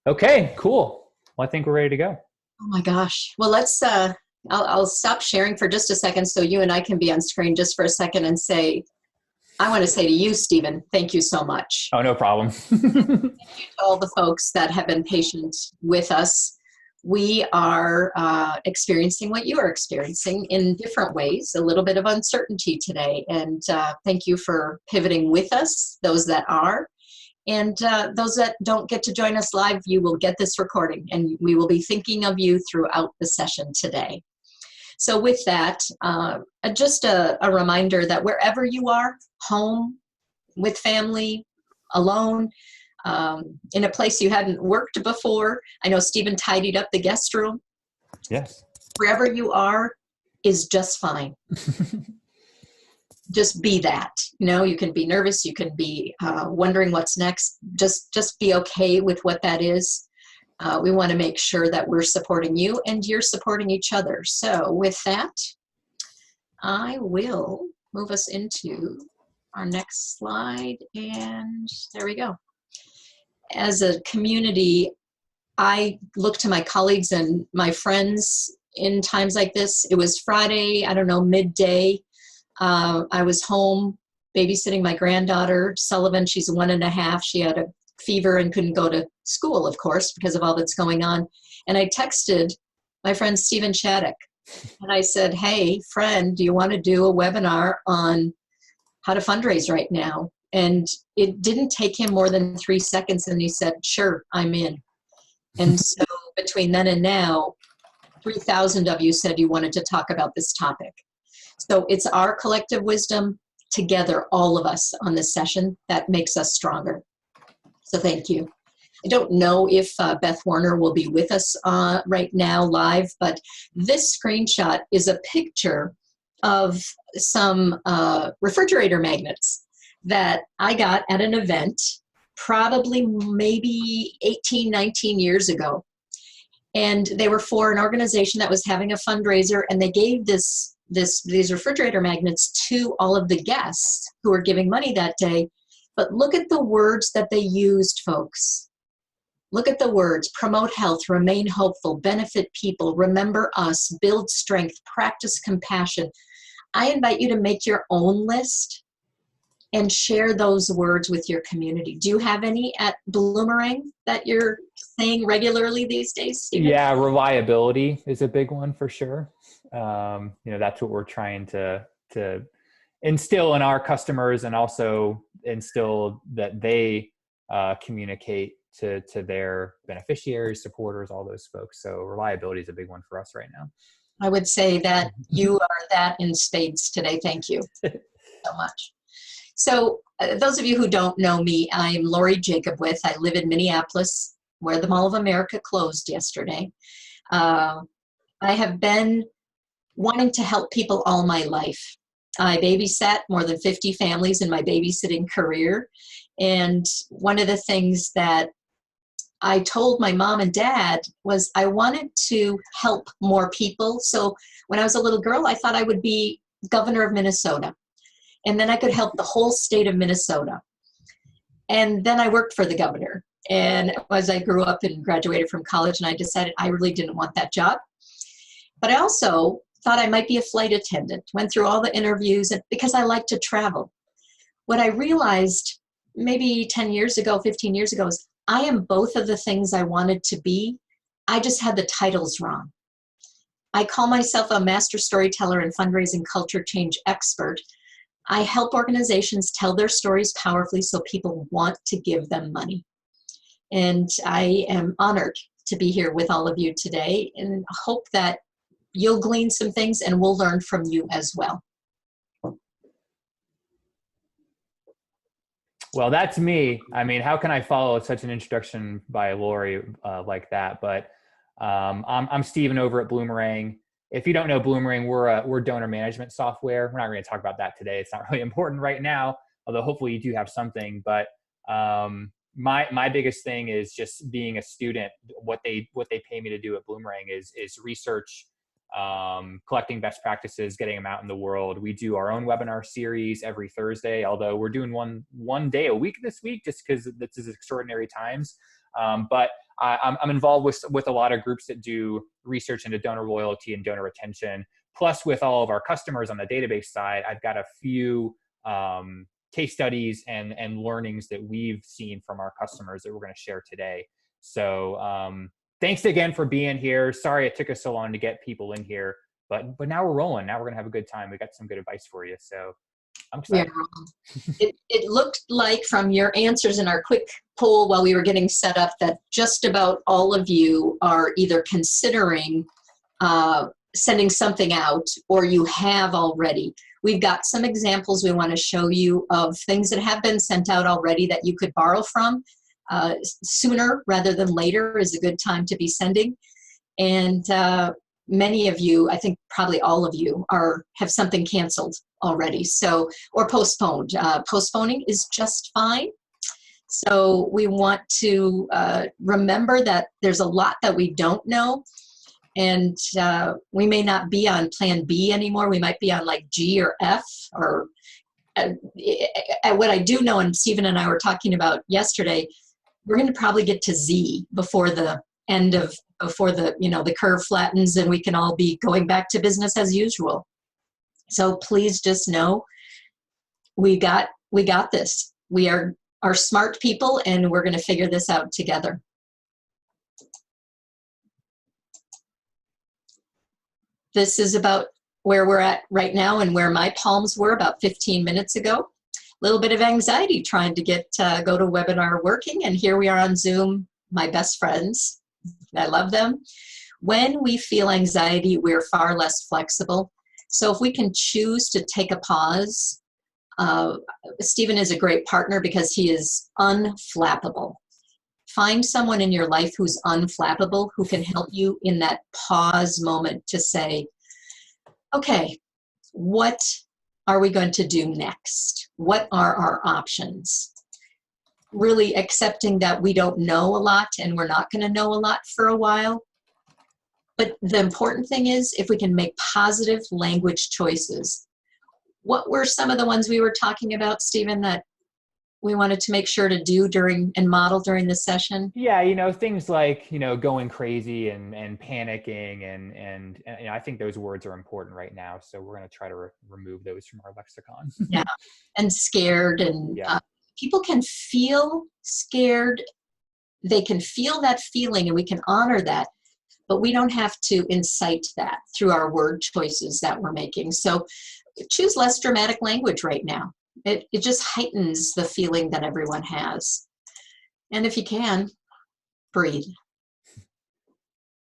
Okay, cool. Well, I think we're ready to go. Oh my gosh. Well, I'll stop sharing for just a second so you and I can be on screen just for a second and say, I want to say to you, Stephen, thank you so much. Oh, no problem. Thank you to all the folks that have been patient with us. We are experiencing what you are experiencing in different ways, a little bit of uncertainty today. And thank you for pivoting with us, those that are. And those that don't get to join us live, you will get this recording and we will be thinking of you throughout the session today. So with that, just a reminder that wherever you are, home, with family, alone, in a place you hadn't worked before. I know Stephen tidied up the guest room. Yes. Wherever you are is just fine. Just be that. You know, you can be nervous, you can be wondering what's next. Just be okay with what that is. We want to make sure that we're supporting you and you're supporting each other. So with that, I will move us into our next slide. And there we go. As a community, I look to my colleagues and my friends in times like this. It was Friday, I don't know, midday. I was home babysitting my granddaughter, Sullivan. She's 1.5. She had a fever and couldn't go to school, of course, because of all that's going on. And I texted my friend Stephen Shattuck. And I said, hey, friend, do you want to do a webinar on how to fundraise right now? And it didn't take him more than 3 seconds. And he said, sure, I'm in. And so between then and now, 3,000 of you said you wanted to talk about this topic. So it's our collective wisdom together, all of us on this session, that makes us stronger. So thank you. I don't know if Beth Warner will be with us right now live, but this screenshot is a picture of some refrigerator magnets that I got at an event probably maybe 18, 19 years ago. And they were for an organization that was having a fundraiser, and they gave these refrigerator magnets to all of the guests who were giving money that day. But look at the words that they used, folks. Look at the words: promote health, remain hopeful, benefit people, remember us, build strength, practice compassion. I invite you to make your own list and share those words with your community. Do you have any at Bloomerang that you're saying regularly these days, Stephen? Yeah, reliability is a big one for sure. That's what we're trying to instill in our customers, and also instill that they communicate to their beneficiaries, supporters, all those folks. So reliability is a big one for us right now. I would say that you are that in spades today. Thank you so much. So those of you who don't know me, I'm Lori Jacobwith. I live in Minneapolis, where the Mall of America closed yesterday. I have been wanting to help people all my life. I babysat more than 50 families in my babysitting career. And one of the things that I told my mom and dad was I wanted to help more people. So when I was a little girl, I thought I would be governor of Minnesota. And then I could help the whole state of Minnesota. And then I worked for the governor. And as I grew up and graduated from college, and I decided I really didn't want that job. But I also thought I might be a flight attendant, went through all the interviews, and because I like to travel. What I realized maybe 10 years ago, 15 years ago, is I am both of the things I wanted to be. I just had the titles wrong. I call myself a master storyteller and fundraising culture change expert. I help organizations tell their stories powerfully so people want to give them money. And I am honored to be here with all of you today, and hope that you'll glean some things and we'll learn from you as well. Well, that's me. I mean, how can I follow such an introduction by Lori like that? But I'm Stephen over at Bloomerang. If you don't know Bloomerang, we're donor management software. We're not going to talk about that today. It's not really important right now, although hopefully you do have something. But my biggest thing is just being a student. What they pay me to do at Bloomerang is research collecting best practices, getting them out in the world. We do our own webinar series every Thursday, although we're doing one day a week this week just because this is extraordinary times. But I'm involved with a lot of groups that do research into donor loyalty and donor retention. Plus, with all of our customers on the database side, I've got a few case studies and learnings that we've seen from our customers that we're going to share today. So thanks again for being here. Sorry it took us so long to get people in here, but now we're rolling. Now we're going to have a good time. We got some good advice for you. So I'm excited. Yeah. It looked like from your answers in our quick poll while we were getting set up that just about all of you are either considering sending something out or you have already. We've got some examples we want to show you of things that have been sent out already that you could borrow from. Sooner rather than later is a good time to be sending. And many of you, I think probably all of you, have something canceled already, so, or postponed. Postponing is just fine. So we want to remember that there's a lot that we don't know, and we may not be on plan B anymore. We might be on like G or F, or what I do know, and Stephen and I were talking about yesterday, we're going to probably get to Z before the end of, before the, the curve flattens and we can all be going back to business as usual. So please just know we got this. We are smart people and we're going to figure this out together. This is about where we're at right now and where my palms were about 15 minutes ago. Little bit of anxiety trying to get go to webinar working, and here we are on Zoom, my best friends. I love them. When we feel anxiety, we're far less flexible. So if we can choose to take a pause, Stephen is a great partner because he is unflappable. Find someone in your life who's unflappable, who can help you in that pause moment to say, okay, what are we going to do next? What are our options? Really accepting that we don't know a lot and we're not going to know a lot for a while. But the important thing is if we can make positive language choices. What were some of the ones we were talking about, Stephen, that we wanted to make sure to do during and model during the session? Yeah, things like, going crazy and panicking and I think those words are important right now. So we're going to try to remove those from our lexicon. Yeah, and scared, and people can feel scared. They can feel that feeling and we can honor that, but we don't have to incite that through our word choices that we're making. So choose less dramatic language right now. It just heightens the feeling that everyone has. And if you can, breathe.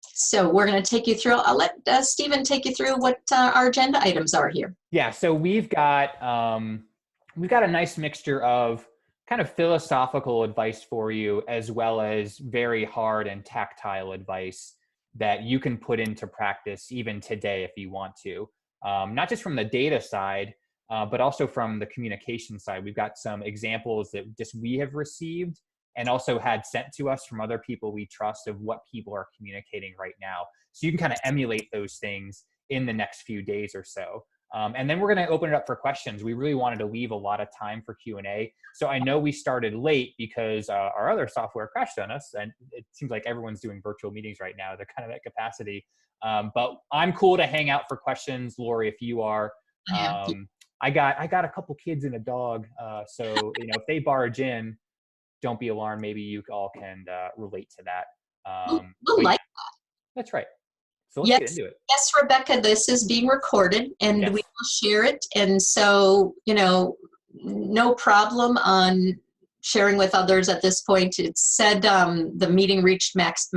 So we're going to take you through, I'll let Stephen take you through what our agenda items are here. Yeah, so we've got a nice mixture of kind of philosophical advice for you, as well as very hard and tactile advice that you can put into practice even today if you want to. Not just from the data side, but also from the communication side. We've got some examples that just we have received and also had sent to us from other people we trust of what people are communicating right now. So you can kind of emulate those things in the next few days or so. And then we're going to open it up for questions. We really wanted to leave a lot of time for Q&A. So I know we started late because our other software crashed on us, and it seems like everyone's doing virtual meetings right now. They're kind of at capacity. But I'm cool to hang out for questions, Lori, if you are. I got a couple kids and a dog. So, if they barge in, don't be alarmed. Maybe you all can relate to that. We'll like that. That's right. So let's get into it. Yes, Rebecca, this is being recorded and we will share it. And so, no problem on sharing with others at this point. It said the meeting reached max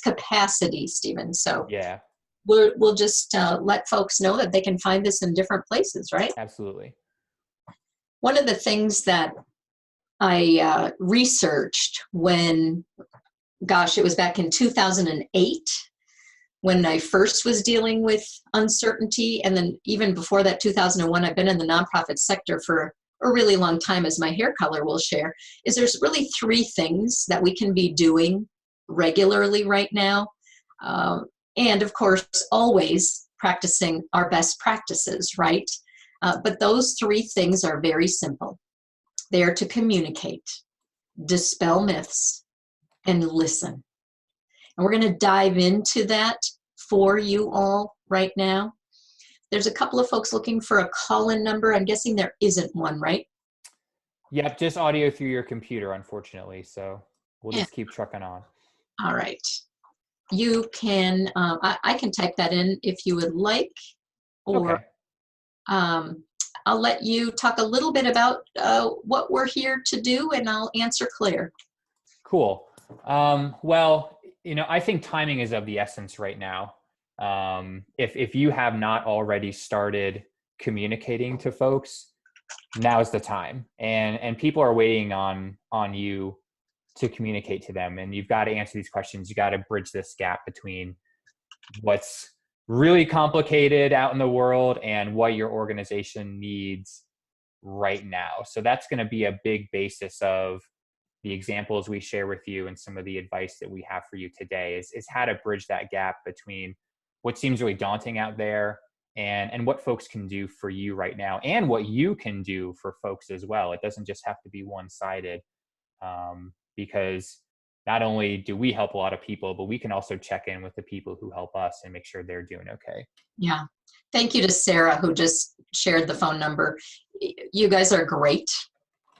capacity, Stephen. So yeah, we'll just let folks know that they can find this in different places, right? Absolutely. One of the things that I researched when, it was back in 2008, when I first was dealing with uncertainty, and then even before that, 2001, I've been in the nonprofit sector for a really long time, as my hair color will share, is there's really 3 things that we can be doing regularly right now. And of course, always practicing our best practices, right? But those three things are very simple. They are to communicate, dispel myths, and listen. And we're going to dive into that for you all right now. There's a couple of folks looking for a call-in number. I'm guessing there isn't one, right? Yep, just audio through your computer, unfortunately. So we'll just keep trucking on. All right. You can, I can type that in if you would like, or Okay. I'll let you talk a little bit about what we're here to do, and I'll answer Claire. Cool. Well, I think timing is of the essence right now. If you have not already started communicating to folks, now's the time. And people are waiting on you to communicate to them. And you've got to answer these questions. You got to bridge this gap between what's really complicated out in the world and what your organization needs right now. So that's going to be a big basis of the examples we share with you and some of the advice that we have for you today is how to bridge that gap between what seems really daunting out there and what folks can do for you right now and what you can do for folks as well. It doesn't just have to be one-sided, because not only do we help a lot of people, but we can also check in with the people who help us and make sure they're doing okay. Yeah. Thank you to Sarah, who just shared the phone number. You guys are great.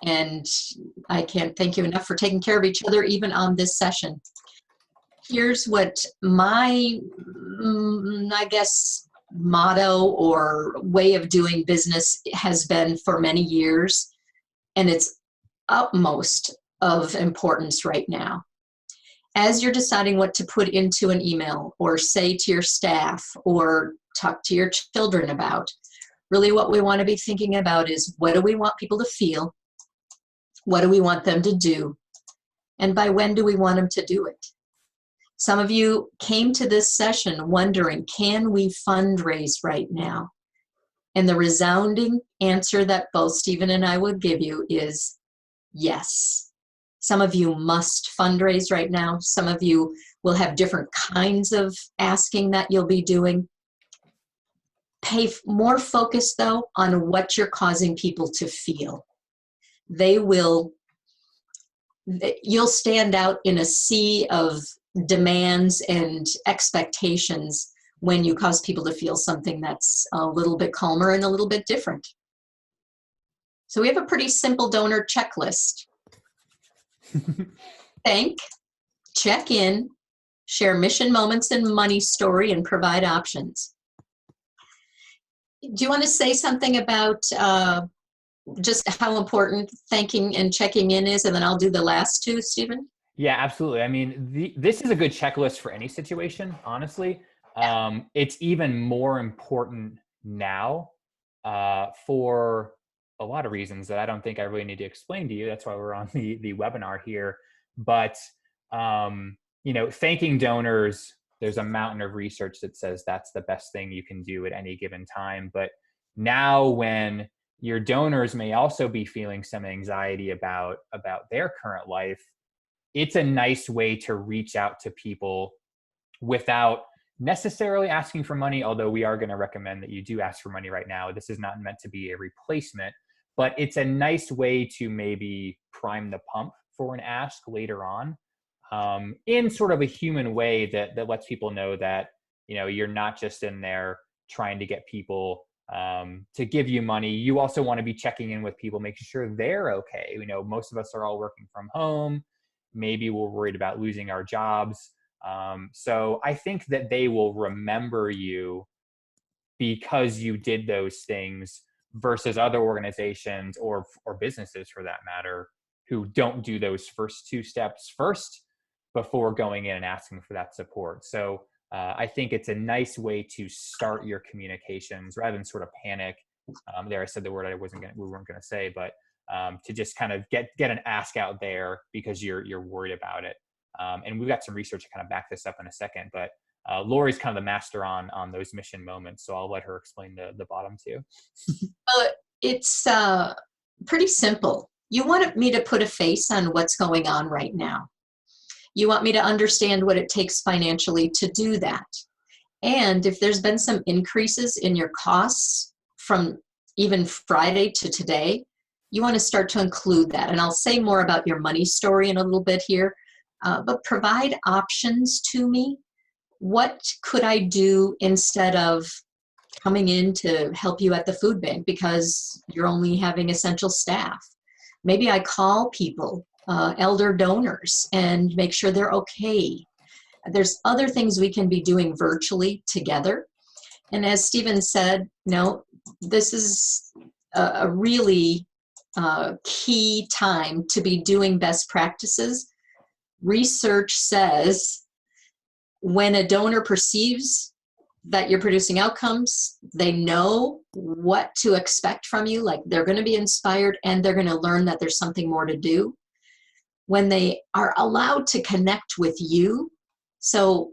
And I can't thank you enough for taking care of each other, even on this session. Here's what my, I guess, motto or way of doing business has been for many years. And it's utmost of importance right now. As you're deciding what to put into an email or say to your staff or talk to your children about, really what we want to be thinking about is, what do we want people to feel? What do we want them to do? And by when do we want them to do it? Some of you came to this session wondering, can we fundraise right now? And the resounding answer that both Stephen and I would give you is yes. Some of you must fundraise right now. Some of you will have different kinds of asking that you'll be doing. Pay more focus, though, on what you're causing people to feel. You'll stand out in a sea of demands and expectations when you cause people to feel something that's a little bit calmer and a little bit different. So we have a pretty simple donor checklist. Thank, check in, share mission moments and money story, and provide options. Do you want to say something about just how important thanking and checking in is, and then I'll do the last two, Stephen? Yeah, absolutely. I mean, this is a good checklist for any situation, honestly. It's even more important now for a lot of reasons that I don't think I really need to explain to you. That's why we're on the webinar here. But, thanking donors, there's a mountain of research that says that's the best thing you can do at any given time. But now when your donors may also be feeling some anxiety about their current life, it's a nice way to reach out to people without necessarily asking for money, although we are going to recommend that you do ask for money right now. This is not meant to be a replacement, but it's a nice way to maybe prime the pump for an ask later on, in sort of a human way that lets people know that, you're not just in there trying to get people to give you money. You also want to be checking in with people, making sure they're okay. Most of us are all working from home. Maybe we're worried about losing our jobs. So I think that they will remember you because you did those things versus other organizations or businesses, for that matter, who don't do those first two steps first before going in and asking for that support. So I think it's a nice way to start your communications rather than sort of panic. There, I said the word we weren't going to say, but to just kind of get an ask out there because you're worried about it. And we've got some research to kind of back this up in a second, but Lori's kind of the master on those mission moments. So I'll let her explain the bottom two. It's pretty simple. You want me to put a face on what's going on right now. You want me to understand what it takes financially to do that. And if there's been some increases in your costs from even Friday to today, you want to start to include that. And I'll say more about your money story in a little bit here, but provide options to me. What could I do instead of coming in to help you at the food bank because you're only having essential staff? Maybe I call people, elder donors, and make sure they're okay. There's other things we can be doing virtually together. And as Stephen said, this is a really key time to be doing best practices. Research says when a donor perceives that you're producing outcomes, they know what to expect from you, like they're going to be inspired and they're going to learn that there's something more to do. When they are allowed to connect with you, so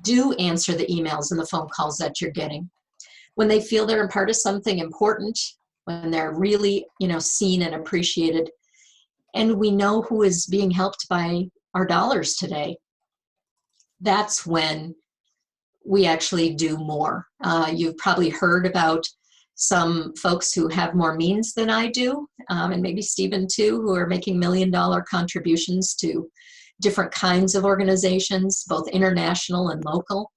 do answer the emails and the phone calls that you're getting. When they feel they're a part of something important, when they're really, seen and appreciated, and we know who is being helped by our dollars today, that's when we actually do more. You've probably heard about some folks who have more means than I do, and maybe Stephen too, who are making $1 million contributions to different kinds of organizations, both international and local.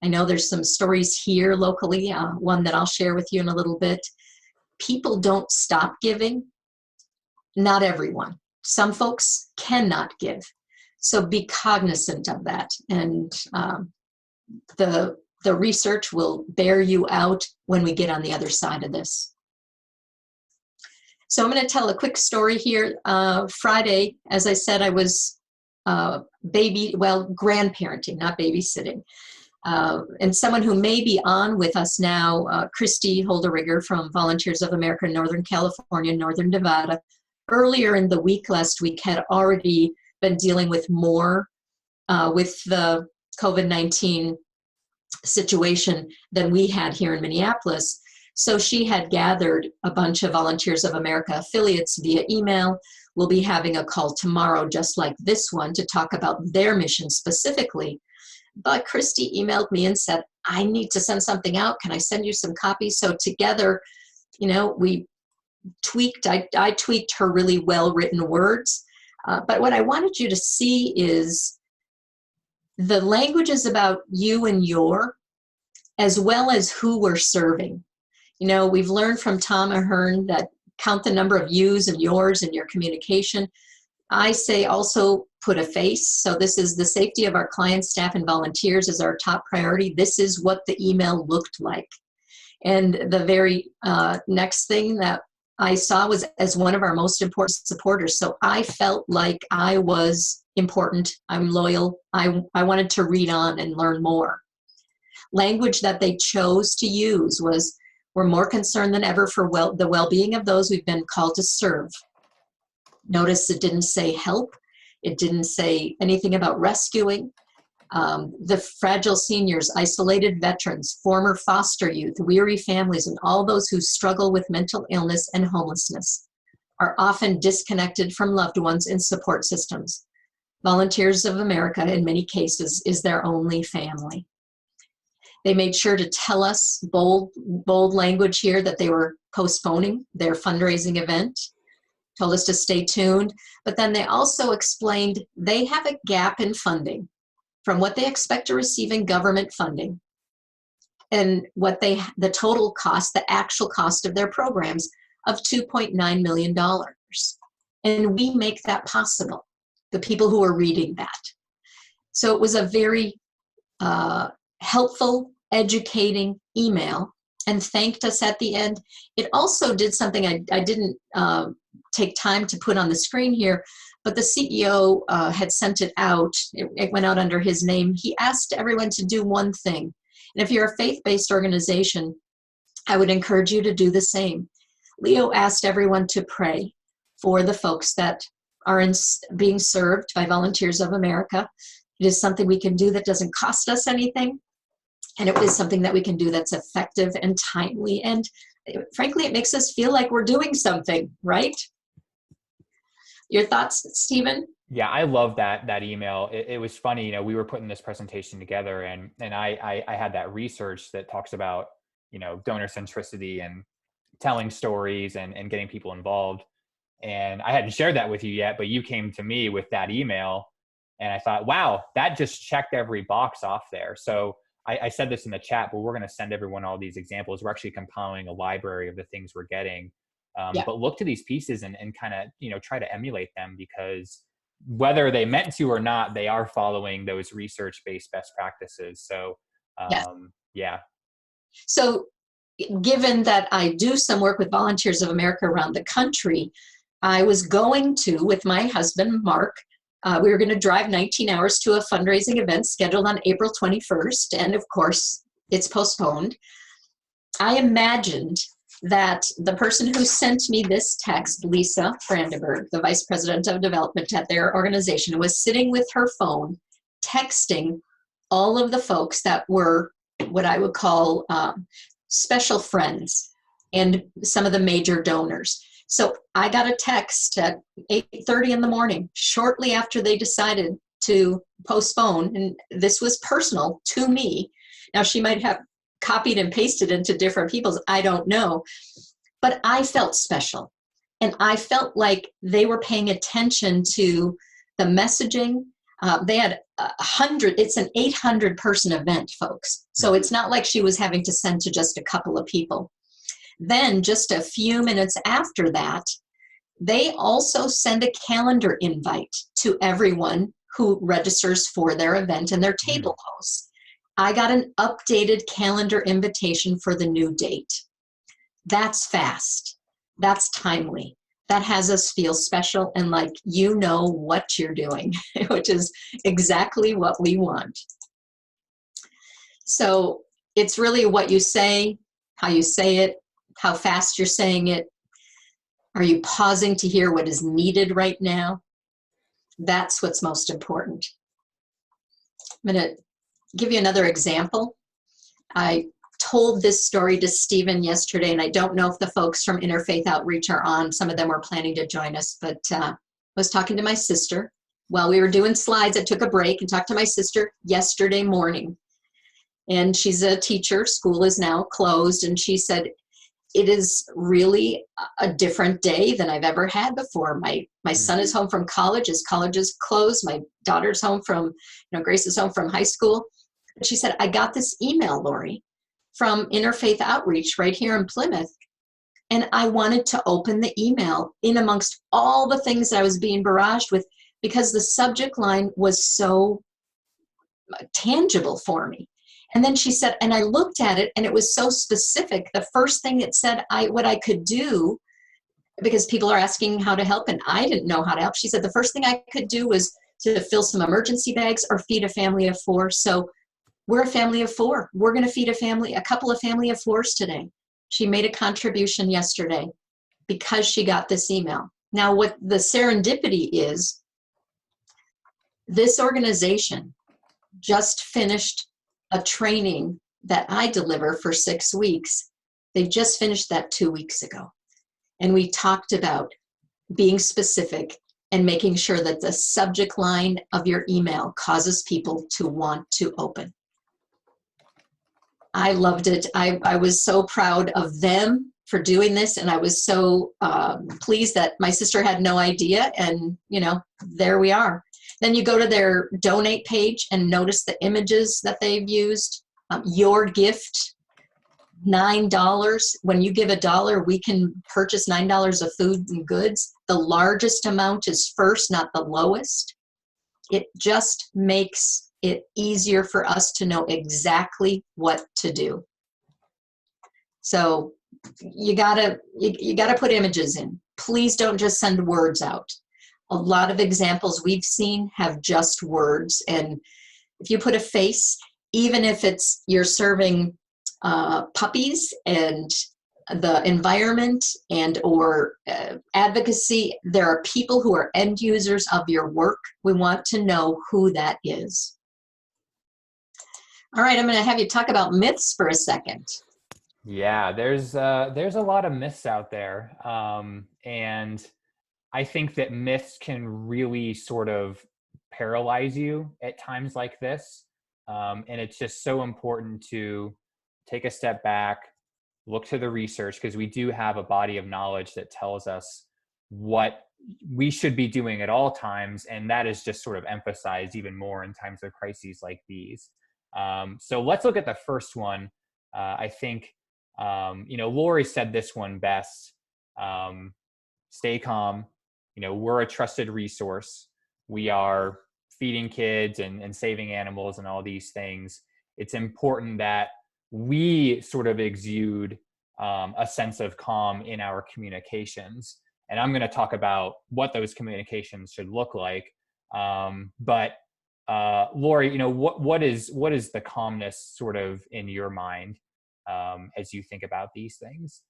I know there's some stories here locally, one that I'll share with you in a little bit. People don't stop giving. Not everyone. Some folks cannot give. So be cognizant of that. And the research will bear you out when we get on the other side of this. So I'm going to tell a quick story here. Friday, as I said, I was grandparenting, not babysitting. And someone who may be on with us now, Christy Holderigger from Volunteers of America, Northern California, Northern Nevada, earlier in the week, last week, had already been dealing with more with the COVID-19 situation than we had here in Minneapolis. So she had gathered a bunch of Volunteers of America affiliates via email. We'll be having a call tomorrow, just like this one, to talk about their mission specifically. But Christy emailed me and said, I need to send something out. Can I send you some copies? So together, we tweaked, I tweaked her really well-written words. But what I wanted you to see is the language is about you and your, as well as who we're serving. We've learned from Tom Ahern that count the number of yous and yours in your communication. I say also put a face. So this is the safety of our clients, staff, and volunteers is our top priority. This is what the email looked like. And the very next thing that I saw was as one of our most important supporters. So I felt like I was important. I'm loyal. I wanted to read on and learn more. Language that they chose to use was, we're more concerned than ever for the well-being of those we've been called to serve. Notice it didn't say help. It didn't say anything about rescuing. The fragile seniors, isolated veterans, former foster youth, weary families, and all those who struggle with mental illness and homelessness are often disconnected from loved ones and support systems. Volunteers of America, in many cases, is their only family. They made sure to tell us, bold language here, that they were postponing their fundraising event, told us to stay tuned, but then they also explained they have a gap in funding from what they expect to receive in government funding and the total cost, the actual cost of their programs of $2.9 million. And we make that possible, the people who are reading that. So it was a very helpful, educating email, and thanked us at the end. It also did something I didn't take time to put on the screen here, but the CEO had sent it out. It went out under his name. He asked everyone to do one thing. And if you're a faith-based organization, I would encourage you to do the same. Leo asked everyone to pray for the folks that are being served by Volunteers of America. It is something we can do that doesn't cost us anything. And it is something that we can do that's effective and timely. And frankly, it makes us feel like we're doing something, right? Your thoughts, Stephen? Yeah, I love that email. It was funny, we were putting this presentation together, and I had that research that talks about, donor centricity and telling stories and getting people involved. And I hadn't shared that with you yet, but you came to me with that email, and I thought, wow, that just checked every box off there. So I said this in the chat, but we're going to send everyone all these examples. We're actually compiling a library of the things we're getting. Yeah. But look to these pieces and kind of, try to emulate them, because whether they meant to or not, they are following those research-based best practices. So, Yes. yeah. So given that I do some work with Volunteers of America around the country, I was going to, with my husband, Mark, we were going to drive 19 hours to a fundraising event scheduled on April 21st. And of course, it's postponed. I imagined that the person who sent me this text, Lisa Brandenburg, the Vice President of Development at their organization, was sitting with her phone, texting all of the folks that were what I would call special friends and some of the major donors. So I got a text at 8:30 in the morning, shortly after they decided to postpone, and this was personal to me. Now, she might have copied and pasted into different people's, I don't know, but I felt special. And I felt like they were paying attention to the messaging. They had 100, it's an 800 person event, folks. So it's not like she was having to send to just a couple of people. Then just a few minutes after that, they also send a calendar invite to everyone who registers for their event and their table hosts. I got an updated calendar invitation for the new date. That's fast. That's timely. That has us feel special and like you know what you're doing, which is exactly what we want. So it's really what you say, how you say it, how fast you're saying it. Are you pausing to hear what is needed right now? That's what's most important. I'm going to give you another example. I told this story to Stephen yesterday, and I don't know if the folks from Interfaith Outreach are on. Some of them were planning to join us, but I was talking to my sister while we were doing slides. I took a break and talked to my sister yesterday morning. And she's a teacher. School is now closed. And she said, it is really a different day than I've ever had before. My son is home from college. His college is closed. My daughter's home from, Grace is home from high school. But she said, I got this email, Lori, from Interfaith Outreach right here in Plymouth. And I wanted to open the email in amongst all the things that I was being barraged with, because the subject line was so tangible for me. And then she said, and I looked at it and it was so specific. The first thing it said, what I could do, because people are asking how to help and I didn't know how to help. She said, the first thing I could do was to fill some emergency bags or feed a family of 4. So we're a family of 4. We're going to feed a couple of family of 4s today. She made a contribution yesterday because she got this email. Now, what the serendipity is, this organization just finished a training that I deliver for 6 weeks. They just finished that 2 weeks ago. And we talked about being specific and making sure that the subject line of your email causes people to want to open. I loved it. I was so proud of them for doing this. And I was so pleased that my sister had no idea. And, there we are. Then you go to their donate page and notice the images that they've used. Your gift, $9. When you give $1, we can purchase $9 of food and goods. The largest amount is first, not the lowest. It just makes it easier for us to know exactly what to do. So you gotta put images in. Please don't just send words out. A lot of examples we've seen have just words. And if you put a face, even if it's you're serving puppies and the environment and or advocacy, there are people who are end users of your work. We want to know who that is. All right, I'm going to have you talk about myths for a second. Yeah, there's a lot of myths out there. And I think that myths can really sort of paralyze you at times like this. And it's just so important to take a step back, look to the research, because we do have a body of knowledge that tells us what we should be doing at all times. And that is just sort of emphasized even more in times of crises like these. So let's look at the first one. I think, Lori said this one best. Stay calm. We're a trusted resource. We are feeding kids and saving animals and all these things. It's important that we sort of exude a sense of calm in our communications. And I'm going to talk about what those communications should look like. But Lori, what is the calmness sort of in your mind as you think about these things?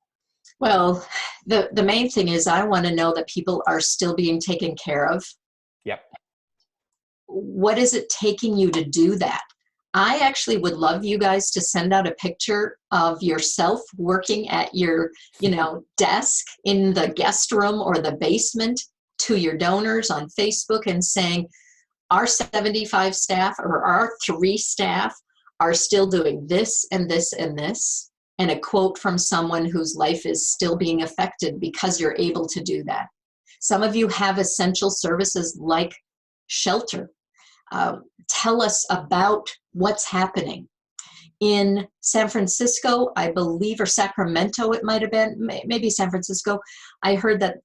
Well, the main thing is I want to know that people are still being taken care of. Yep. What is it taking you to do that? I actually would love you guys to send out a picture of yourself working at your, desk in the guest room or the basement to your donors on Facebook and saying, our 75 staff or our 3 staff are still doing this and this and this. And a quote from someone whose life is still being affected because you're able to do that. Some of you have essential services like shelter. Tell us about what's happening. In San Francisco, I believe, or Sacramento, it might have been, maybe San Francisco, I heard that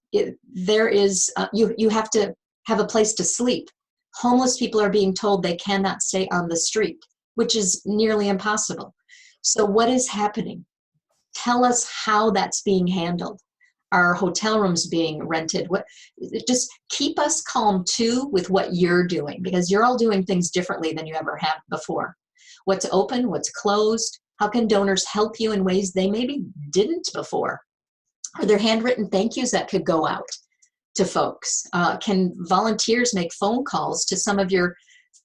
there is, you have to have a place to sleep. Homeless people are being told they cannot stay on the street, which is nearly impossible. So what is happening? Tell us how that's being handled. Are hotel rooms being rented? Just keep us calm too with what you're doing, because you're all doing things differently than you ever have before. What's open, what's closed? How can donors help you in ways they maybe didn't before? Are there handwritten thank yous that could go out to folks? Can volunteers make phone calls to some of your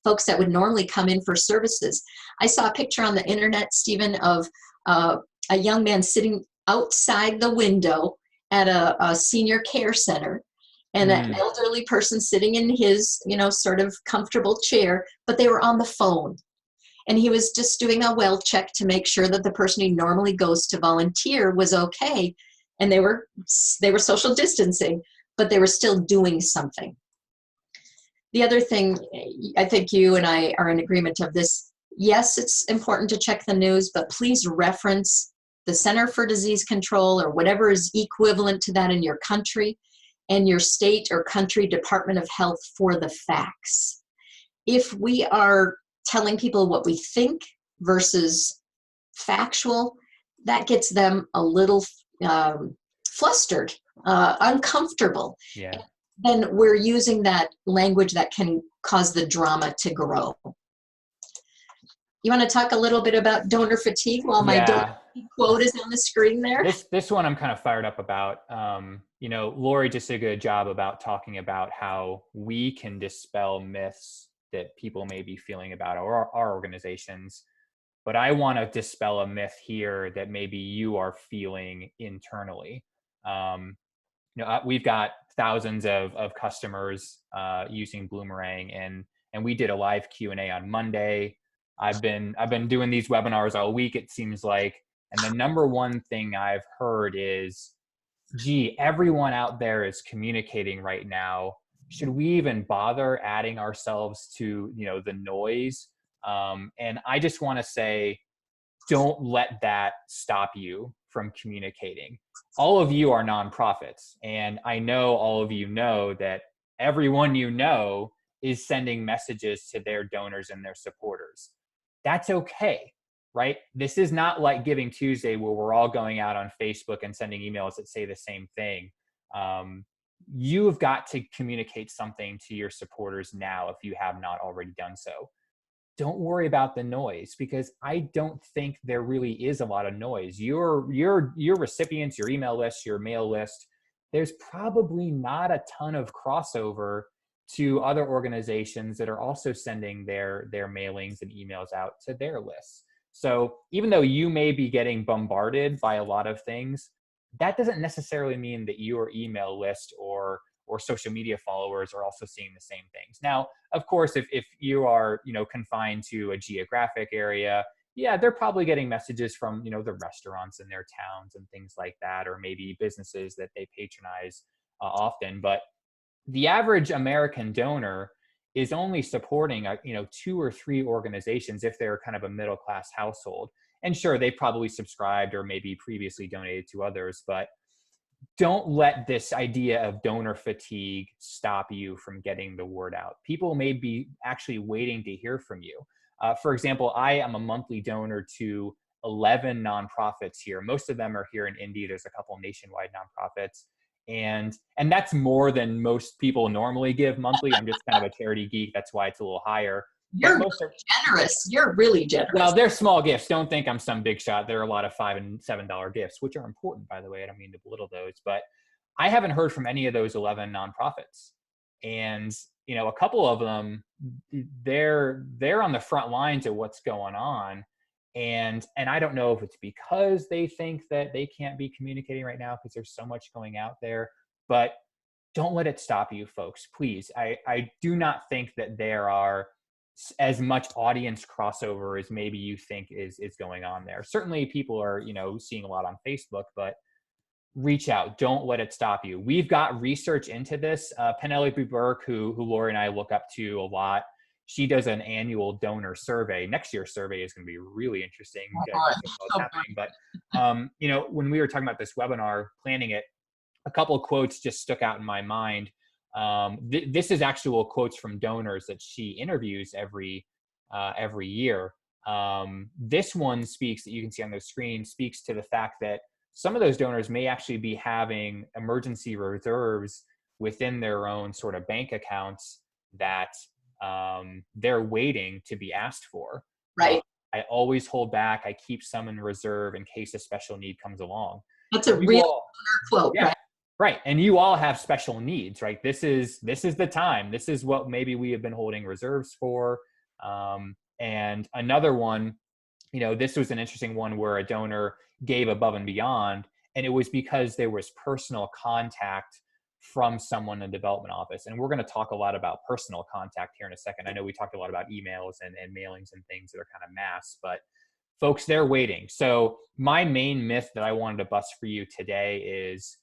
folks that would normally come in for services? I saw a picture on the internet, Stephen, of a young man sitting outside the window at a senior care center, and an elderly person sitting in his, sort of comfortable chair, but they were on the phone. And he was just doing a well check to make sure that the person he normally goes to volunteer was okay. And they were social distancing, but they were still doing something. The other thing, I think you and I are in agreement of this. Yes, it's important to check the news, but please reference the Center for Disease Control or whatever is equivalent to that in your country, and your state or country Department of Health for the facts. If we are telling people what we think versus factual, that gets them a little flustered, uncomfortable. Yeah. Then we're using that language that can cause the drama to grow. You want to talk a little bit about donor fatigue while my donor fatigue quote is on the screen there? This one I'm kind of fired up about. Lori just did a good job about talking about how we can dispel myths that people may be feeling about our organizations. But I want to dispel a myth here that maybe you are feeling internally. We've got thousands of customers using Bloomerang, and we did a live Q&A on Monday. I've been doing these webinars all week, it seems like, and the number one thing I've heard is, gee, everyone out there is communicating right now. Should we even bother adding ourselves to the noise? And I just want to say, don't let that stop you from communicating. All of you are nonprofits, and I know all of you know that everyone is sending messages to their donors and their supporters. That's okay, right? This is not like Giving Tuesday where we're all going out on Facebook and sending emails that say the same thing. You've got to communicate something to your supporters now if you have not already done so. Don't worry about the noise, because I don't think there really is a lot of noise. Your recipients, your email list, your mail list, there's probably not a ton of crossover to other organizations that are also sending their mailings and emails out to their lists. So even though you may be getting bombarded by a lot of things, that doesn't necessarily mean that your email list or or social media followers are also seeing the same things. Now, of course, if you are, confined to a geographic area, yeah, they're probably getting messages from, the restaurants in their towns and things like that, or maybe businesses that they patronize often. But the average American donor is only supporting, 2 or 3 organizations if they're kind of a middle class household. And sure, they probably subscribed or maybe previously donated to others, but don't let this idea of donor fatigue stop you from getting the word out. People may be actually waiting to hear from you. For example, I am a monthly donor to 11 nonprofits here. Most of them are here in Indy. There's a couple nationwide nonprofits. And that's more than most people normally give monthly. I'm just kind of a charity geek. That's why it's a little higher. You're really generous. You're really generous. Well, they're small gifts. Don't think I'm some big shot. There are a lot of $5 and $7 gifts, which are important, by the way. I don't mean to belittle those, but I haven't heard from any of those 11 nonprofits. And, a couple of them, they're on the front lines of what's going on. And I don't know if it's because they think that they can't be communicating right now because there's so much going out there, but don't let it stop you, folks. Please. I do not think that there are as much audience crossover as maybe you think is going on there. Certainly people are, seeing a lot on Facebook, but reach out. Don't let it stop you. We've got research into this. Penelope Burke, who Lori and I look up to a lot, she does an annual donor survey. Next year's survey is going to be really interesting. What's happening. But, when we were talking about this webinar, planning it, a couple of quotes just stuck out in my mind. This is actual quotes from donors that she interviews every year. This one speaks, that you can see on the screen, speaks to the fact that some of those donors may actually be having emergency reserves within their own sort of bank accounts that they're waiting to be asked for. Right. I always hold back. I keep some in reserve in case a special need comes along. That's a real donor quote, yeah, right? Right. And you all have special needs, right? This is the time. This is what maybe we have been holding reserves for. And another one, this was an interesting one where a donor gave above and beyond, and it was because there was personal contact from someone in the development office. And we're going to talk a lot about personal contact here in a second. I know we talked a lot about emails and mailings and things that are kind of mass, but folks, they're waiting. So my main myth that I wanted to bust for you today is,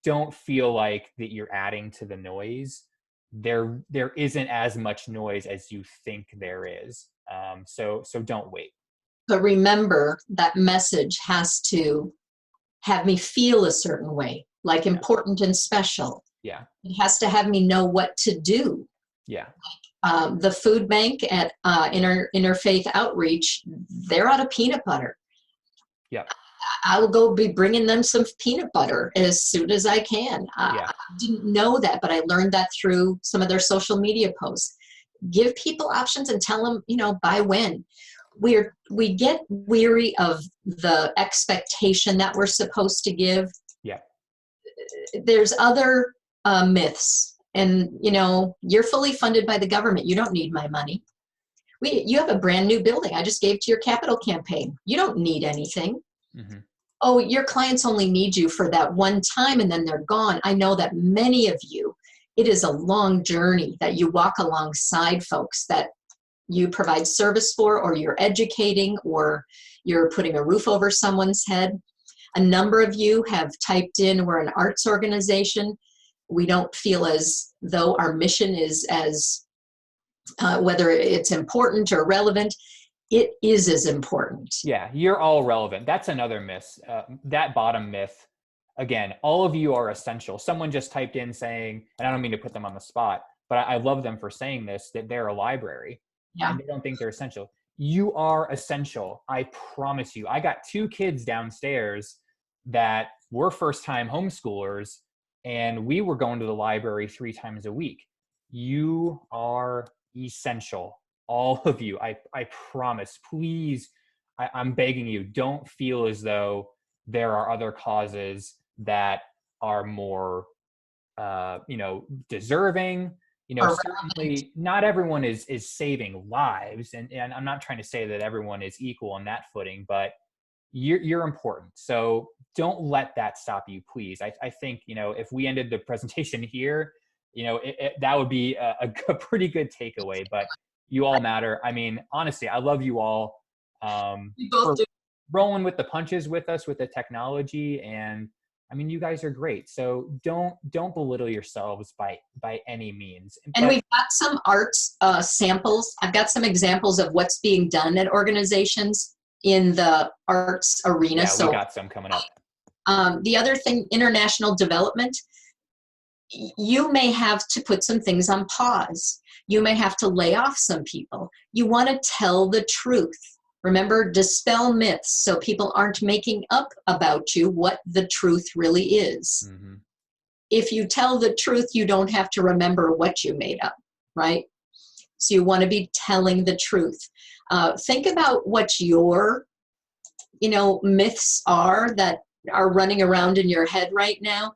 don't feel like that you're adding to the noise. There isn't as much noise as you think there is. So don't wait. But remember, that message has to have me feel a certain way, like important and special. Yeah. It has to have me know what to do. Yeah. The food bank at Interfaith Outreach, they're out of peanut butter. Yeah. I will go be bringing them some peanut butter as soon as I can. I didn't know that, but I learned that through some of their social media posts. Give people options and tell them, by when. We get weary of the expectation that we're supposed to give. Yeah. There's other myths, and you're fully funded by the government. You don't need my money. You have a brand new building. I just gave to your capital campaign. You don't need anything. Mm-hmm. Oh, your clients only need you for that one time and then they're gone. I know that many of you, it is a long journey that you walk alongside folks that you provide service for, or you're educating, or you're putting a roof over someone's head. A number of you have typed in, we're an arts organization. We don't feel as though our mission is as, whether it's important or relevant. It is as important. Yeah, you're all relevant. That's another myth. That bottom myth, again, all of you are essential. Someone just typed in saying, and I don't mean to put them on the spot, but I love them for saying this, that they're a library. Yeah. And they don't think they're essential. You are essential. I promise you. I got 2 kids downstairs that were first-time homeschoolers, and we were going to the library 3 times a week. You are essential. All of you, I promise. Please, I'm begging you, don't feel as though there are other causes that are more, deserving. Certainly not everyone is saving lives, and I'm not trying to say that everyone is equal on that footing, but you're important. So don't let that stop you, please. I think, you know, if we ended the presentation here, you know, that would be a pretty good takeaway, but you all matter. I mean, honestly, I love you all We both for do. rolling with the punches with us, with the technology. And I mean, you guys are great. So don't belittle yourselves by any means. And we've got some arts samples. I've got some examples of what's being done at organizations in the arts arena. Yeah, so we got some coming up. The other thing, international development, you may have to put some things on pause. You may have to lay off some people. You want to tell the truth. Remember, dispel myths so people aren't making up about you what the truth really is. Mm-hmm. If you tell the truth, you don't have to remember what you made up, right? So you want to be telling the truth. Think about what your, you know, myths are that are running around in your head right now.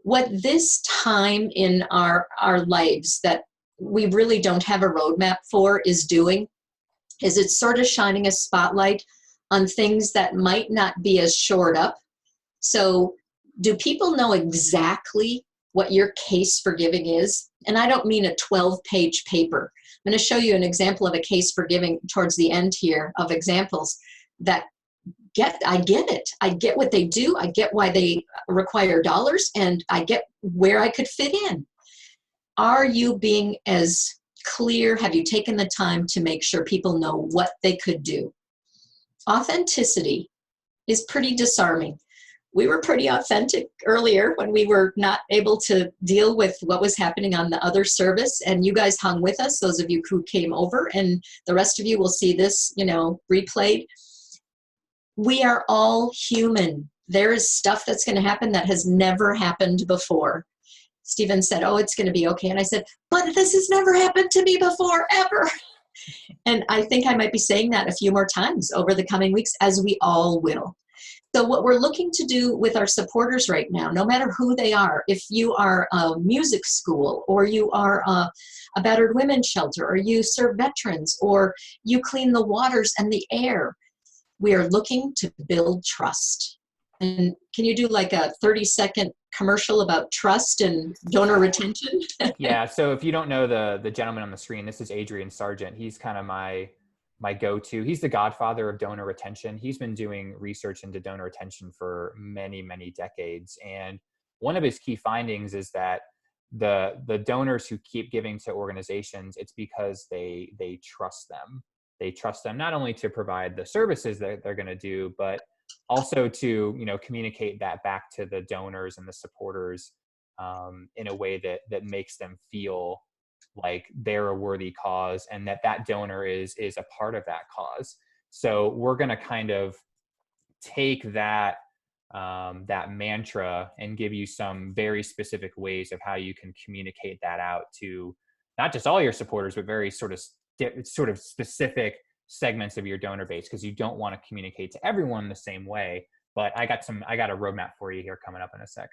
What this time in our lives that we really don't have a roadmap for is doing is it's sort of shining a spotlight on things that might not be as shored up. So do people know exactly what your case for giving is? And I don't mean a 12-page paper. I'm going to show you an example of a case for giving towards the end here of examples that I get it. I get what they do. I get why they require dollars, and I get where I could fit in. Are you being as clear? Have you taken the time to make sure people know what they could do? Authenticity is pretty disarming. We were pretty authentic earlier when we were not able to deal with what was happening on the other service, and you guys hung with us, those of you who came over, and the rest of you will see this, you know, replayed. We are all human. There is stuff that's going to happen that has never happened before. Stephen said, oh, it's going to be okay. And I said, but this has never happened to me before, ever. And I think I might be saying that a few more times over the coming weeks, as we all will. So what we're looking to do with our supporters right now, no matter who they are, if you are a music school, or you are a battered women's shelter, or you serve veterans, or you clean the waters and the air, we are looking to build trust. And can you do like a 30-second commercial about trust and donor retention? Yeah, so if you don't know the gentleman on the screen, this is Adrian Sargent. He's kind of my go-to. He's the godfather of donor retention. He's been doing research into donor retention for many, many decades. And one of his key findings is that the donors who keep giving to organizations, it's because they trust them. They trust them not only to provide the services that they're going to do, but also to, you know, communicate that back to the donors and the supporters in a way that makes them feel like they're a worthy cause, and that donor is a part of that cause. So we're going to kind of take that mantra and give you some very specific ways of how you can communicate that out to not just all your supporters, but very sort of specific segments of your donor base, because you don't want to communicate to everyone the same way. But I got a roadmap for you here coming up in a sec.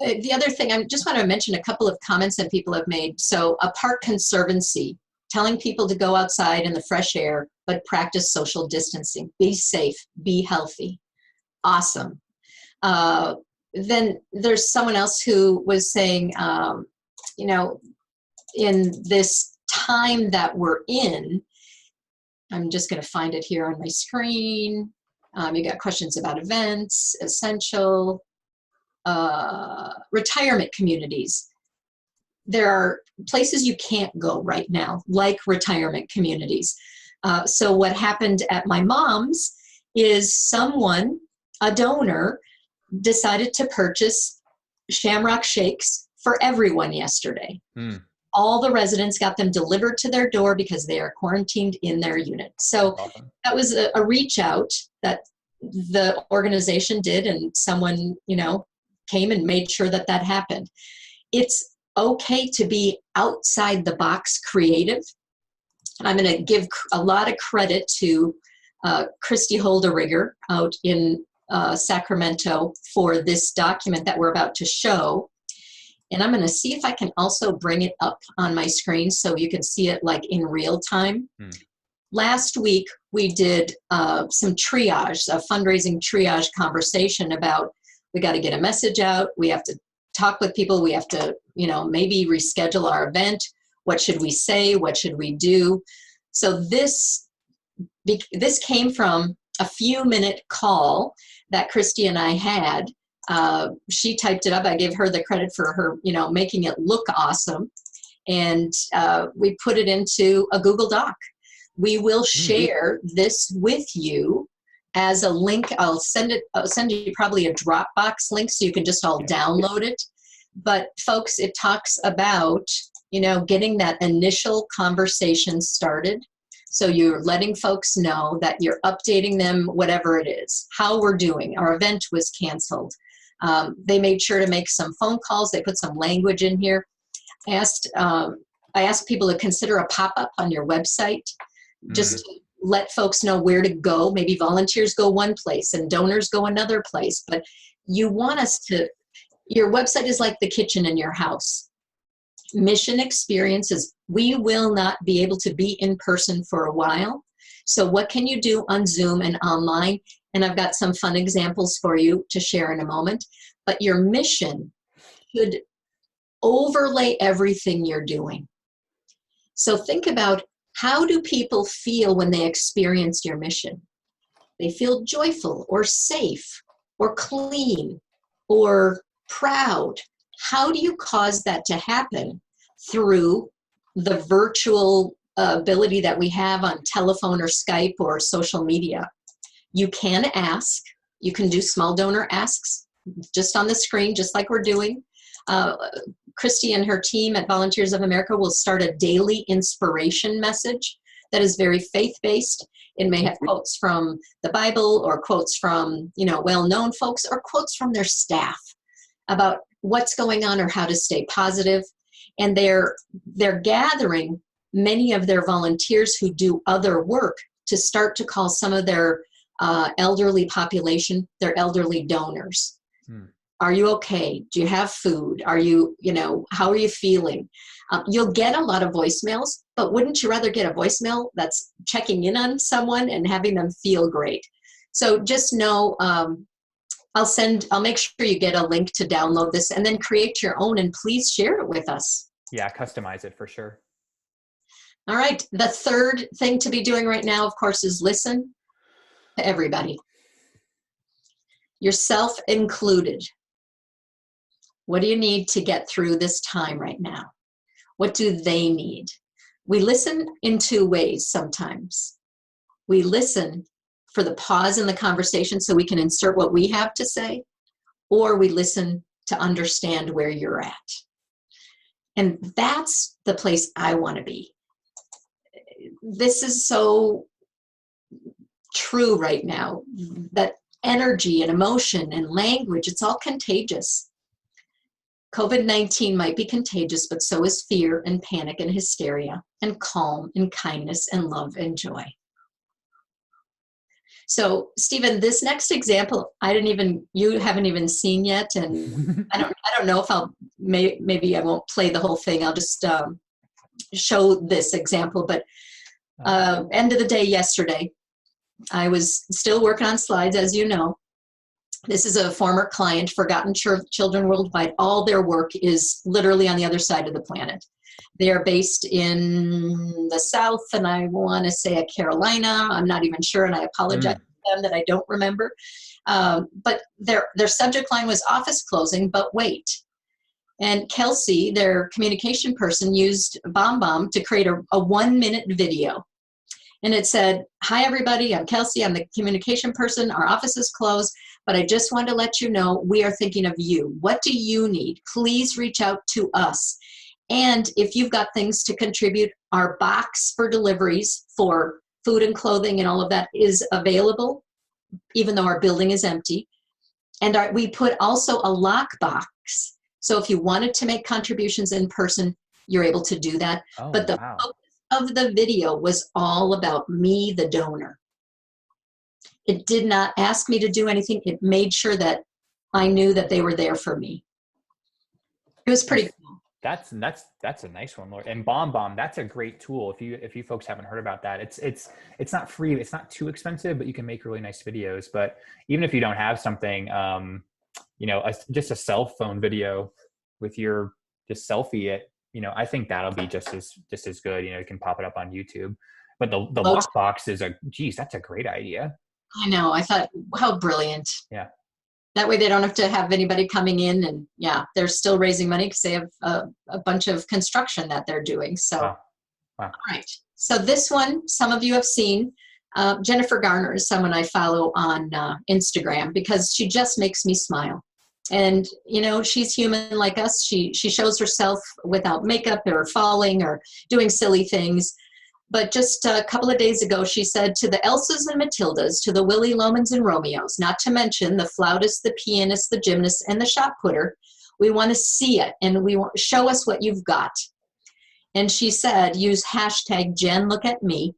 The other thing, I just want to mention a couple of comments that people have made. So a park conservancy, telling people to go outside in the fresh air, but practice social distancing. Be safe, be healthy. Awesome. Then there's someone else who was saying, you know, in this time that we're in, I'm just going to find it here on my screen. You got questions about events, essential, retirement communities. There are places you can't go right now, like retirement communities. So what happened at my mom's is someone, a donor, decided to purchase Shamrock Shakes for everyone yesterday. All the residents got them delivered to their door because they are quarantined in their unit. So awesome. That was a reach out that the organization did, and someone, you know, came and made sure that that happened. It's okay to be outside the box creative. And I'm going to give a lot of credit to Christy Holderigger out in Sacramento for this document that we're about to show. And I'm going to see if I can also bring it up on my screen so you can see it like in real time. last week we did some triage, a fundraising triage conversation about, we got to get a message out. We have to talk with people. We have to, maybe reschedule our event. What should we say? What should we do? So this came from a few-minute call that Christy and I had. She typed it up. I gave her the credit for her, making it look awesome. And we put it into a Google Doc. We will share this with you as a link. I'll send you probably a Dropbox link so you can just all download it. But folks, it talks about, getting that initial conversation started. So you're letting folks know that you're updating them, whatever it is, how we're doing. Our event was canceled. They made sure to make some phone calls. They put some language in here. I asked people to consider a pop-up on your website, just to let folks know where to go. Maybe volunteers go one place and donors go another place. But you want us to, your website is like the kitchen in your house. Mission experiences, we will not be able to be in person for a while. So what can you do on Zoom and online? And I've got some fun examples for you to share in a moment. But your mission should overlay everything you're doing. So think about, how do people feel when they experience your mission? They feel joyful or safe or clean or proud. How do you cause that to happen? Through the virtual ability that we have on telephone or Skype or social media. You can ask. You can do small donor asks just on the screen, just like we're doing. Christy and her team at Volunteers of America will start a daily inspiration message that is very faith-based. It may have quotes from the Bible or quotes from, well-known folks or quotes from their staff about what's going on or how to stay positive. And they're gathering many of their volunteers who do other work to start to call some of their elderly population, their elderly donors. Are you okay? Do you have food? Are you, how are you feeling? You'll get a lot of voicemails, but wouldn't you rather get a voicemail that's checking in on someone and having them feel great? So just know, I'll make sure you get a link to download this and then create your own, and please share it with us. Yeah, customize it for sure. All right. The third thing to be doing right now, of course, is listen to everybody, yourself included. What do you need to get through this time right now? What do they need? We listen in two ways sometimes. We listen for the pause in the conversation so we can insert what we have to say, or we listen to understand where you're at. And that's the place I want to be. This is so true right now, that energy and emotion and language, it's all contagious. COVID-19 might be contagious, but so is fear and panic and hysteria and calm and kindness and love and joy. So, Stephen, this next example, you haven't even seen yet, and I don't know if maybe I won't play the whole thing. I'll just show this example. But end of the day yesterday, I was still working on slides, as you know. This is a former client, Forgotten Children Worldwide. All their work is literally on the other side of the planet. They are based in the South, and I want to say Carolina. I'm not even sure, and I apologize to them that I don't remember. But their subject line was office closing, but wait. And Kelsey, their communication person, used BombBomb to create a 1-minute video. And it said, "Hi, everybody. I'm Kelsey. I'm the communication person. Our office is closed, but I just want to let you know we are thinking of you. What do you need? Please reach out to us. And if you've got things to contribute, our box for deliveries for food and clothing and all of that is available, even though our building is empty. And we put also a lockbox. So if you wanted to make contributions in person, you're able to do that. Oh, but the wow. focus of the video was all about me, the donor. It did not ask me to do anything. It made sure that I knew that they were there for me. It was pretty cool. That's a nice one, Lord. And Bomb, that's a great tool. If you folks haven't heard about that, it's not free, it's not too expensive, but you can make really nice videos. But even if you don't have something, just a cell phone video with your just selfie it, I think that'll be just as good. You can pop it up on YouTube. But the lockbox that's a great idea. I know. I thought, how brilliant. Yeah. That way they don't have to have anybody coming in, and they're still raising money because they have a bunch of construction that they're doing. So, Wow. All right. So this one, some of you have seen. Jennifer Garner is someone I follow on Instagram because she just makes me smile. And, she's human like us. She shows herself without makeup or falling or doing silly things. But just a couple of days ago, she said to the Elsas and Matildas, to the Willie Lomans and Romeos, not to mention the flautist, the pianist, the gymnast, and the shot putter, we want to see it, and we want show us what you've got. And she said, use hashtag Jen Look At Me,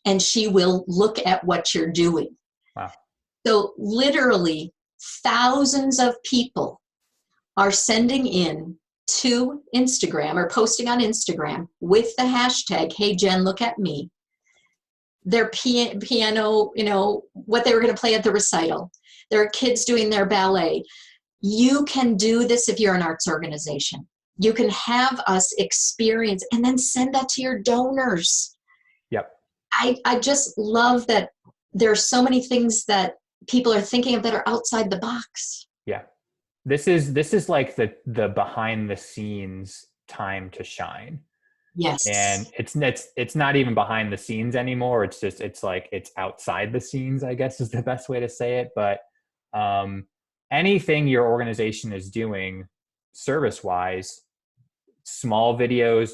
and she will look at what you're doing. Wow. So literally thousands of people are sending in to Instagram or posting on Instagram with the hashtag, hey, Jen, look at me. Their piano, what they were going to play at the recital. There are kids doing their ballet. You can do this if you're an arts organization. You can have us experience and then send that to your donors. Yep. I just love that there are so many things that people are thinking of that are outside the box. Yeah. This is like the behind the scenes time to shine. Yes. And it's not even behind the scenes anymore. It's like it's outside the scenes, I guess is the best way to say it. But anything your organization is doing service wise, small videos,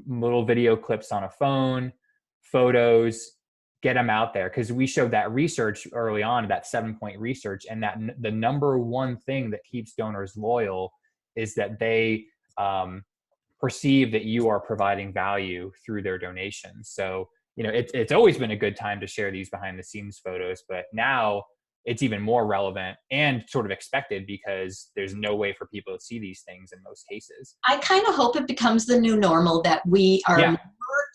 little video clips on a phone, photos, get them out there. Because we showed that research early on, that 7-point research, and that the number one thing that keeps donors loyal is that they perceive that you are providing value through their donations. So, it's always been a good time to share these behind the scenes photos, but now it's even more relevant and sort of expected because there's no way for people to see these things in most cases. I kind of hope it becomes the new normal, that we are more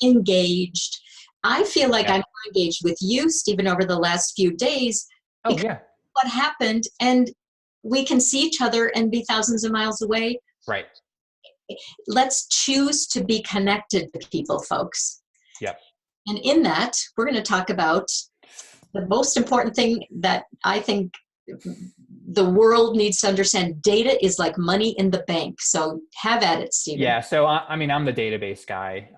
engaged. I feel like I'm more engaged with you, Stephen, over the last few days. Oh, yeah. What happened, and we can see each other and be thousands of miles away. Right. Let's choose to be connected to people, folks. Yep. And in that, we're going to talk about the most important thing that I think the world needs to understand. Data is like money in the bank. So have at it, Stephen. Yeah. So, I'm the database guy.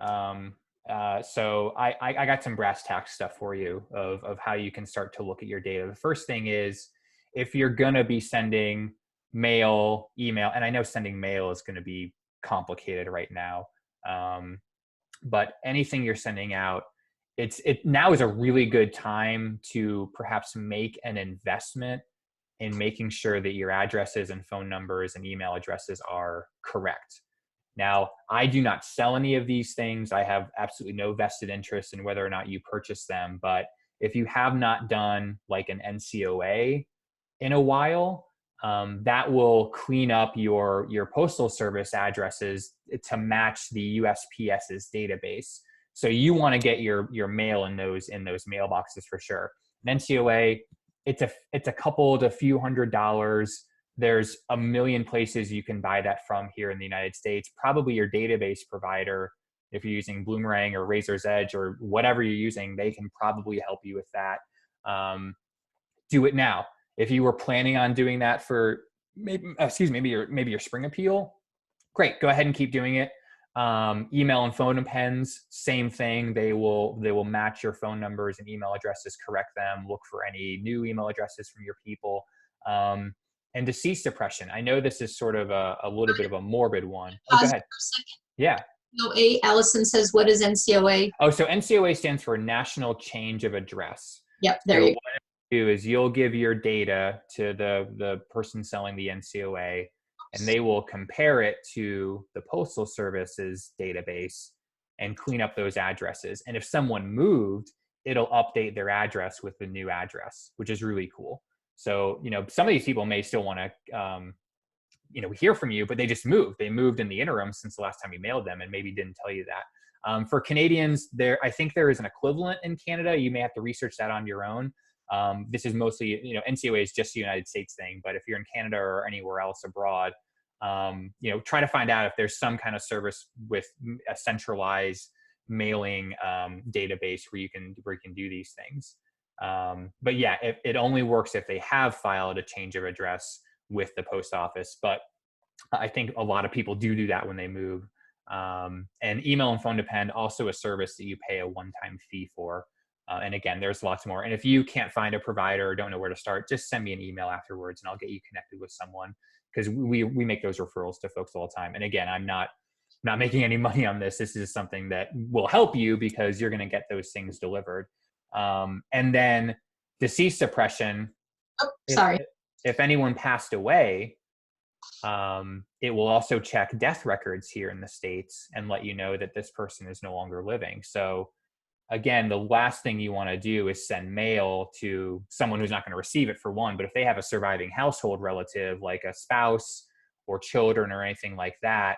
So I got some brass tacks stuff for you of how you can start to look at your data. The first thing is, if you're going to be sending mail, email, and I know sending mail is going to be complicated right now. But anything you're sending out, now is a really good time to perhaps make an investment in making sure that your addresses and phone numbers and email addresses are correct. Now, I do not sell any of these things. I have absolutely no vested interest in whether or not you purchase them. But if you have not done like an NCOA in a while, that will clean up your postal service addresses to match the USPS's database. So you want to get your mail in those mailboxes for sure. An NCOA, it's a couple to few $100. There's a million places you can buy that from here in the United States. Probably your database provider, if you're using Bloomerang or Razor's Edge or whatever you're using, they can probably help you with that. Do it now. If you were planning on doing that for maybe your spring appeal, great. Go ahead and keep doing it. Email and phone appends, same thing. They will match your phone numbers and email addresses, correct them, look for any new email addresses from your people. And disease suppression. I know this is sort of a little bit of a morbid one. Oh, go ahead. For a second. Yeah. NCOA, Allison says, what is NCOA? Oh, so NCOA stands for National Change of Address. Yep, there you go. What you do is you'll give your data to the person selling the NCOA, and they will compare it to the Postal Service's database and clean up those addresses. And if someone moved, it'll update their address with the new address, which is really cool. So, some of these people may still want to, we hear from you, but they just moved. They moved in the interim since the last time you mailed them and maybe didn't tell you that. For Canadians, I think there is an equivalent in Canada. You may have to research that on your own. This is mostly, NCOA is just a United States thing, but if you're in Canada or anywhere else abroad, try to find out if there's some kind of service with a centralized mailing database where you can do these things. But yeah, it only works if they have filed a change of address with the post office. But I think a lot of people do that when they move. And email and phone depend, also a service that you pay a one-time fee for. And again, there's lots more. And if you can't find a provider or don't know where to start, just send me an email afterwards and I'll get you connected with someone, because we make those referrals to folks all the time. And again, I'm not making any money on this. This is something that will help you because you're going to get those things delivered. And then deceased suppression. Oh, sorry. If anyone passed away, it will also check death records here in the States and let you know that this person is no longer living. So again, the last thing you want to do is send mail to someone who's not going to receive it, for one. But if they have a surviving household relative, like a spouse or children or anything like that,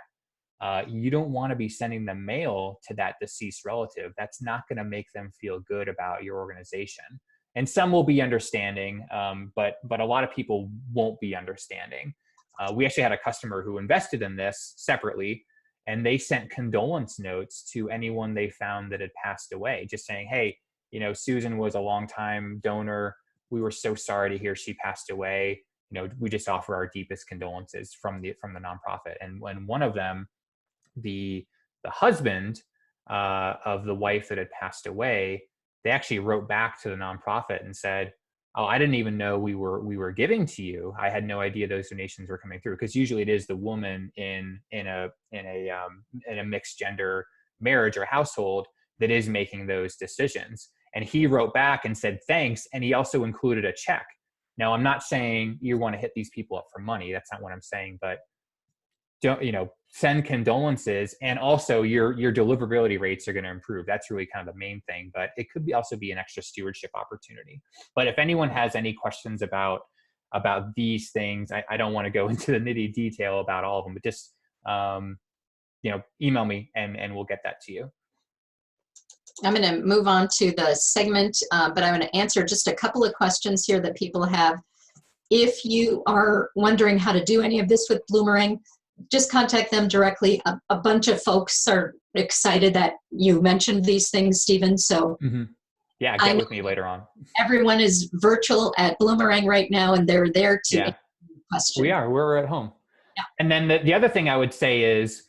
you don't want to be sending them mail to that deceased relative. That's not going to make them feel good about your organization. And some will be understanding, but a lot of people won't be understanding. We actually had a customer who invested in this separately, and they sent condolence notes to anyone they found that had passed away, just saying, hey, Susan was a longtime donor. We were so sorry to hear she passed away. We just offer our deepest condolences from the nonprofit. And when one of them, the husband of the wife that had passed away, they actually wrote back to the nonprofit and said, oh, I didn't even know we were giving to you. I had no idea those donations were coming through, because usually it is the woman in a mixed gender marriage or household that is making those decisions. And he wrote back and said thanks, and he also included a check. Now, I'm not saying you want to hit these people up for money. That's not what I'm saying, but don't send condolences, and also your deliverability rates are going to improve. That's really kind of the main thing, but it could also be an extra stewardship opportunity. But if anyone has any questions about these things, I don't want to go into the nitty detail about all of them, but just email me and we'll get that to you. I'm going to move on to the segment, but I'm going to answer just a couple of questions here that people have. If you are wondering how to do any of this with Bloomerang, just contact them directly. A bunch of folks are excited that you mentioned these things, Stephen. So yeah, get with me later on. Everyone is virtual at Bloomerang right now, and they're there to answer questions. We're at home. Yeah. And then the other thing I would say is,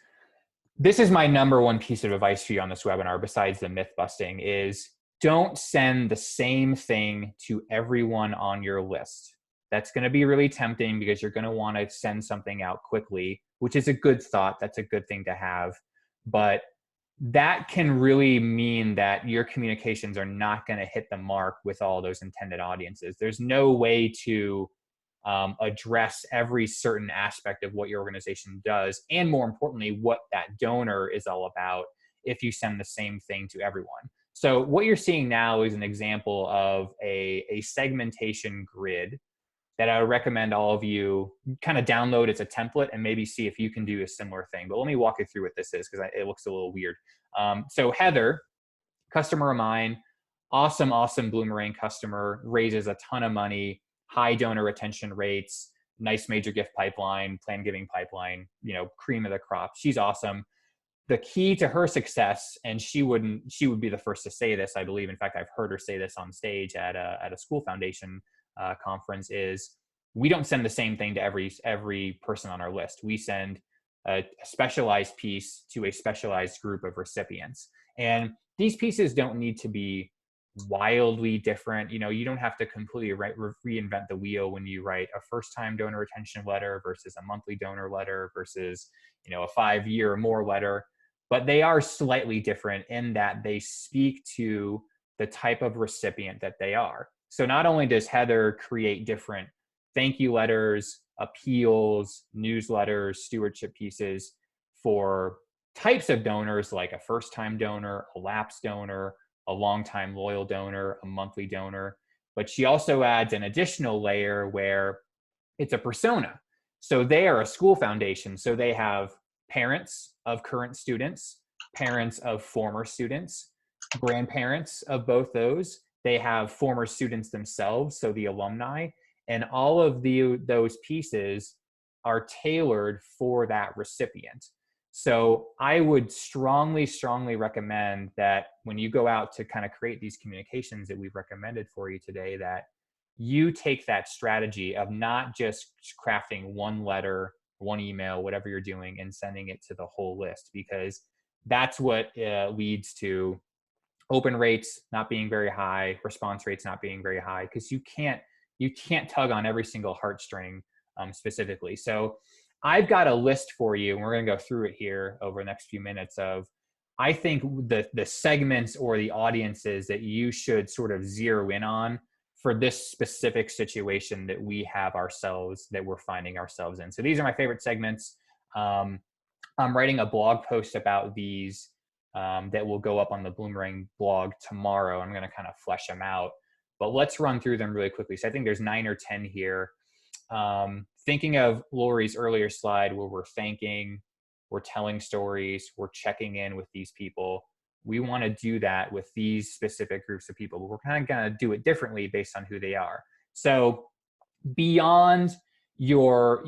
this is my number one piece of advice for you on this webinar, besides the myth busting, is don't send the same thing to everyone on your list. That's going to be really tempting because you're going to want to send something out quickly, which is a good thought. That's a good thing to have. But that can really mean that your communications are not going to hit the mark with all those intended audiences. There's no way to address every certain aspect of what your organization does, and more importantly, what that donor is all about, if you send the same thing to everyone. So what you're seeing now is an example of a segmentation grid that I would recommend all of you kind of download as a template and maybe see if you can do a similar thing. But let me walk you through what this is, because it looks a little weird. So Heather, customer of mine, awesome Bloomerang customer, raises a ton of money, high donor retention rates, nice major gift pipeline, plan giving pipeline, cream of the crop. She's awesome. The key to her success, and she would be the first to say this, I believe. In fact, I've heard her say this on stage at a school foundation conference, is we don't send the same thing to every person on our list. We send a specialized piece to a specialized group of recipients. And these pieces don't need to be wildly different. You don't have to completely reinvent the wheel when you write a first-time donor retention letter versus a monthly donor letter versus, a 5-year or more letter. But they are slightly different in that they speak to the type of recipient that they are. So not only does Heather create different thank you letters, appeals, newsletters, stewardship pieces for types of donors, like a first-time donor, a lapsed donor, a long-time loyal donor, a monthly donor, but she also adds an additional layer where it's a persona. So they are a school foundation. So they have parents of current students, parents of former students, grandparents of both those. They have former students themselves, so the alumni, and all of those pieces are tailored for that recipient. So I would strongly, strongly recommend that when you go out to kind of create these communications that we've recommended for you today, that you take that strategy of not just crafting one letter, one email, whatever you're doing, and sending it to the whole list, because that's what leads to open rates not being very high, response rates not being very high, because you can't tug on every single heartstring specifically. So I've got a list for you, and we're going to go through it here over the next few minutes of, I think, the segments or the audiences that you should sort of zero in on for this specific situation that we have ourselves, that we're finding ourselves in. So these are my favorite segments. I'm writing a blog post about these that will go up on the Bloomerang blog tomorrow. I'm going to kind of flesh them out, but let's run through them really quickly. So I think there's 9 or 10 here. Thinking of Lori's earlier slide where we're thanking, we're telling stories, we're checking in with these people. We want to do that with these specific groups of people, but we're kind of going to do it differently based on who they are. So beyond your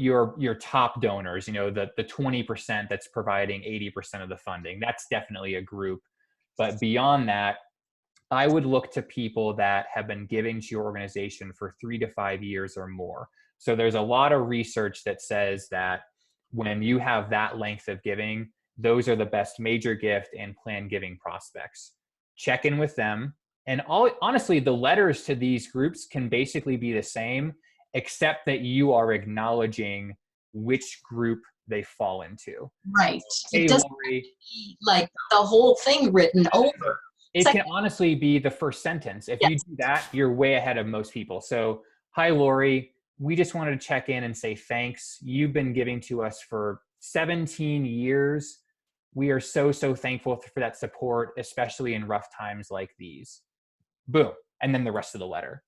top donors, the 20% that's providing 80% of the funding, that's definitely a group. But beyond that, I would look to people that have been giving to your organization for 3 to 5 years or more. So there's a lot of research that says that when you have that length of giving, those are the best major gift and planned giving prospects. Check in with them. And honestly, the letters to these groups can basically be the same, except that you are acknowledging which group they fall into. Right. Hey, It doesn't Lori, be like the whole thing written over. it can honestly be the first sentence. If you do that, you're way ahead of most people. So, hi, Lori. We just wanted to check in and say thanks. You've been giving to us for 17 years. We are so, so thankful for that support, especially in rough times like these. Boom. And then the rest of the letter.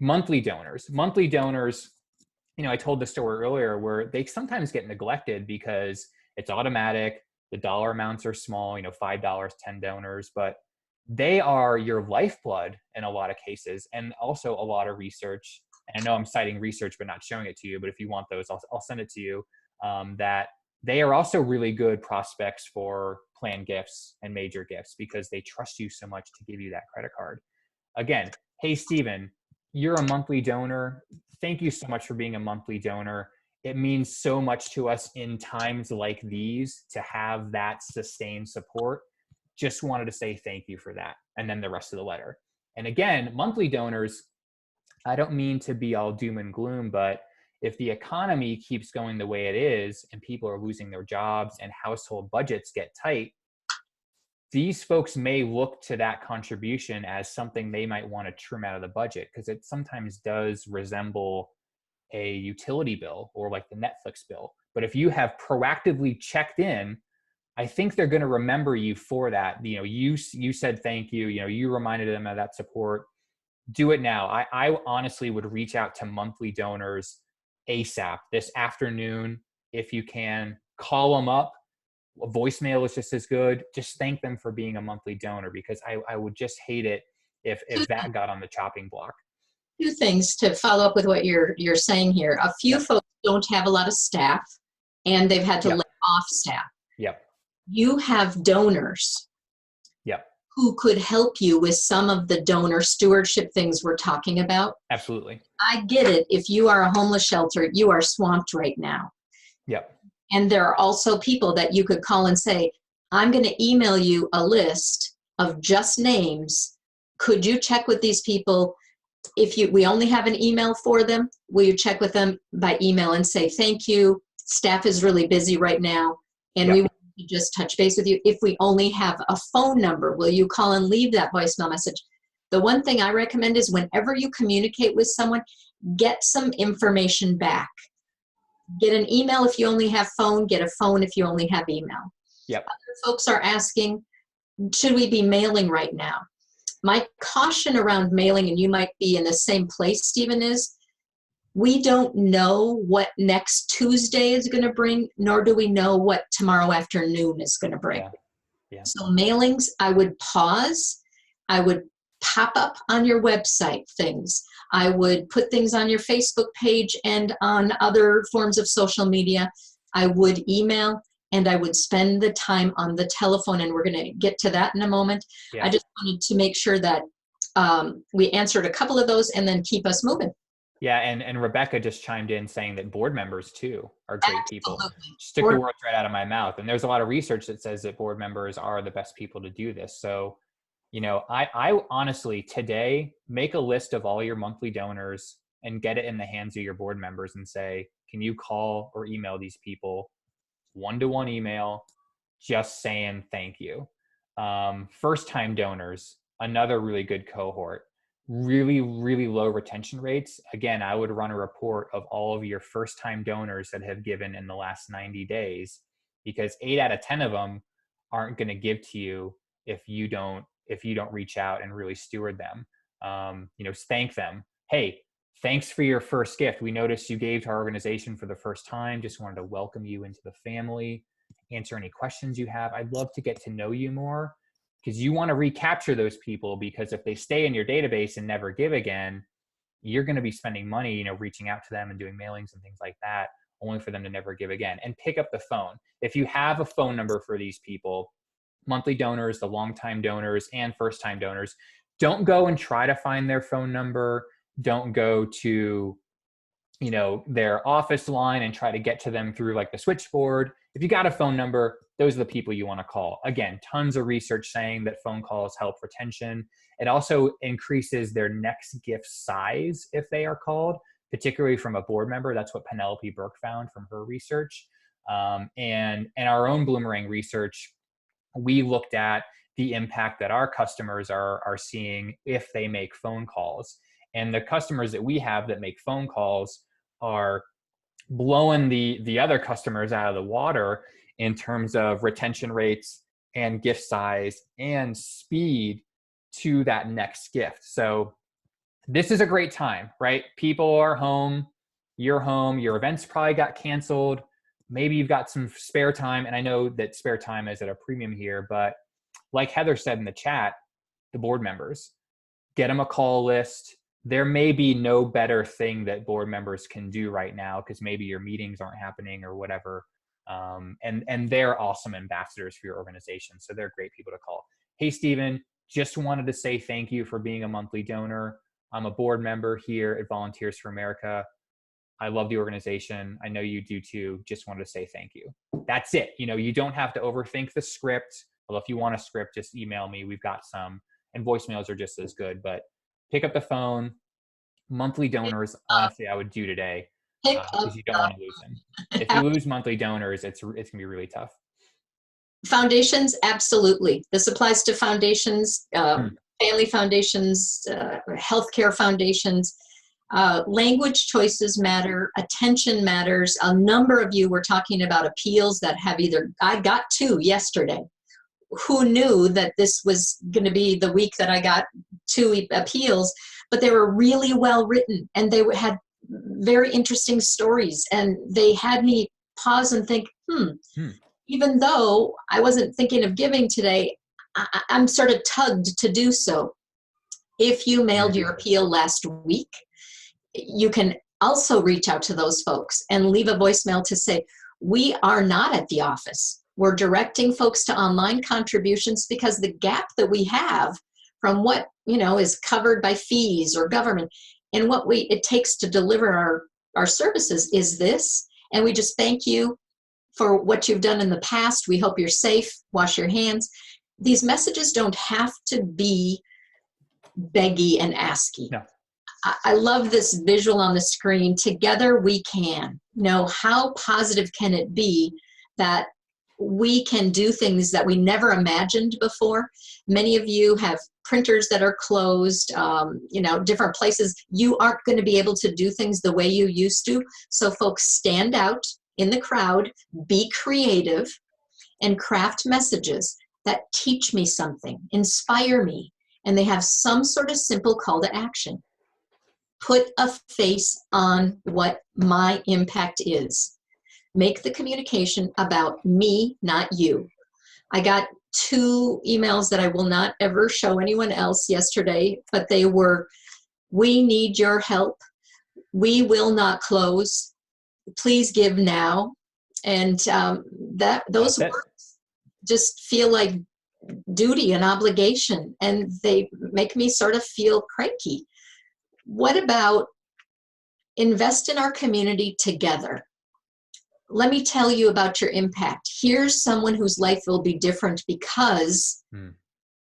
Monthly donors. Monthly donors, I told the story earlier where they sometimes get neglected because it's automatic. The dollar amounts are small, $5, 10 donors, but they are your lifeblood in a lot of cases, and also a lot of research. And I know I'm citing research but not showing it to you, but if you want those, I'll send it to you, that they are also really good prospects for planned gifts and major gifts because they trust you so much to give you that credit card. Again, hey, Steven, you're a monthly donor. Thank you so much for being a monthly donor. It means so much to us in times like these to have that sustained support. Just wanted to say thank you for that. And then the rest of the letter. And again, monthly donors, I don't mean to be all doom and gloom, but if the economy keeps going the way it is and people are losing their jobs and household budgets get tight, these folks may look to that contribution as something they might want to trim out of the budget, because it sometimes does resemble a utility bill or like the Netflix bill. But if you have proactively checked in, I think they're going to remember you for that. You said thank you. You reminded them of that support. Do it now. I honestly would reach out to monthly donors ASAP this afternoon if you can. Call them up. A voicemail is just as good. Just thank them for being a monthly donor, because I would just hate it if that got on the chopping block. 2 things to follow up with what you're saying here. A few folks don't have a lot of staff, and they've had to lay off staff. Yep. You have donors who could help you with some of the donor stewardship things we're talking about. Absolutely. I get it. If you are a homeless shelter, you are swamped right now. Yep. And there are also people that you could call and say, I'm going to email you a list of just names. Could you check with these people? If we only have an email for them, will you check with them by email and say, thank you, staff is really busy right now, and we want to just touch base with you. If we only have a phone number, will you call and leave that voicemail message? The one thing I recommend is whenever you communicate with someone, get some information back. Get an email if you only have phone, get a phone if you only have email. Yep. Other folks are asking, should we be mailing right now? My caution around mailing, and you might be in the same place Stephen is, we don't know what next Tuesday is going to bring, nor do we know what tomorrow afternoon is going to bring. Yeah. Yeah. So mailings, I would pause. I would pop up on your website things. I would put things on your Facebook page and on other forms of social media. I would email, and I would spend the time on the telephone, and we're going to get to that in a moment. Yeah. I just wanted to make sure that we answered a couple of those and then keep us moving. Yeah, and Rebecca just chimed in saying that board members too are great people. Absolutely. She took the words right out of my mouth. And there's a lot of research that says that board members are the best people to do this. So, you know, I honestly today make a list of all your monthly donors and get it in the hands of your board members and say, can you call or email these people, one-to-one email, just saying thank you. First-time donors, another really good cohort. Really, really low retention rates. Again, I would run a report of all of your first-time donors that have given in the last 90 days, because 8 out of 10 of them aren't going to give to you if you don't reach out and really steward them. You know, thank them. Hey, thanks for your first gift. We noticed you gave to our organization for the first time. Just wanted to welcome you into the family. Answer any questions you have. I'd love to get to know you more, because you want to recapture those people, because if they stay in your database and never give again, you're going to be spending money, you know, reaching out to them and doing mailings and things like that, only for them to never give again. And pick up the phone. If you have a phone number for these people, monthly donors, the longtime donors, and first-time donors, don't go and try to find their phone number. Don't go to, you know, their office line and try to get to them through like the switchboard. If you got a phone number, those are the people you want to call. Again, tons of research saying that phone calls help retention. It also increases their next gift size if they are called, particularly from a board member. That's what Penelope Burke found from her research. And our own Bloomerang research, we looked at the impact that our customers are seeing if they make phone calls. And the customers that we have that make phone calls are blowing the other customers out of the water in terms of retention rates and gift size and speed to that next gift. So this is a great time, right? People are home, you're home, your events probably got canceled. Maybe you've got some spare time. And I know that spare time is at a premium here, but like Heather said in the chat, the board members, get them a call list. There may be no better thing that board members can do right now, because maybe your meetings aren't happening or whatever. And they're awesome ambassadors for your organization. So they're great people to call. Hey, Stephen, just wanted to say thank you for being a monthly donor. I'm a board member here at Volunteers for America. I love the organization. I know you do too. Just wanted to say thank you. That's it. You know, you don't have to overthink the script. Well, if you want a script, just email me. We've got some, and voicemails are just as good, but pick up the phone. Monthly donors, honestly, I would do today, because you don't want to lose them. If you lose monthly donors, it's going to be really tough. Foundations, absolutely. This applies to foundations, family foundations, healthcare foundations. Language choices matter. Attention matters. A number of you were talking about appeals that have I got 2 yesterday. Who knew that this was going to be the week that I got 2 appeals, but they were really well written, and they had very interesting stories, and they had me pause and think, even though I wasn't thinking of giving today, I'm sort of tugged to do so. If you mailed your appeal last week, you can also reach out to those folks and leave a voicemail to say, we are not at the office. We're directing folks to online contributions because the gap that we have from what, you know, is covered by fees or government and what it takes to deliver our services is this. And we just thank you for what you've done in the past. We hope you're safe. Wash your hands. These messages don't have to be beggy and asky. No. I love this visual on the screen. Together we can. You know, how positive can it be that we can do things that we never imagined before? Many of you have printers that are closed, you know, different places. You aren't going to be able to do things the way you used to. So folks, stand out in the crowd, be creative, and craft messages that teach me something, inspire me, and they have some sort of simple call to action. Put a face on what my impact is. Make the communication about me, not you. I got 2 emails that I will not ever show anyone else yesterday, but they were, we need your help. We will not close. Please give now. And those words just feel like duty and obligation, and they make me sort of feel cranky. What about invest in our community together? Let me tell you about your impact. Here's someone whose life will be different because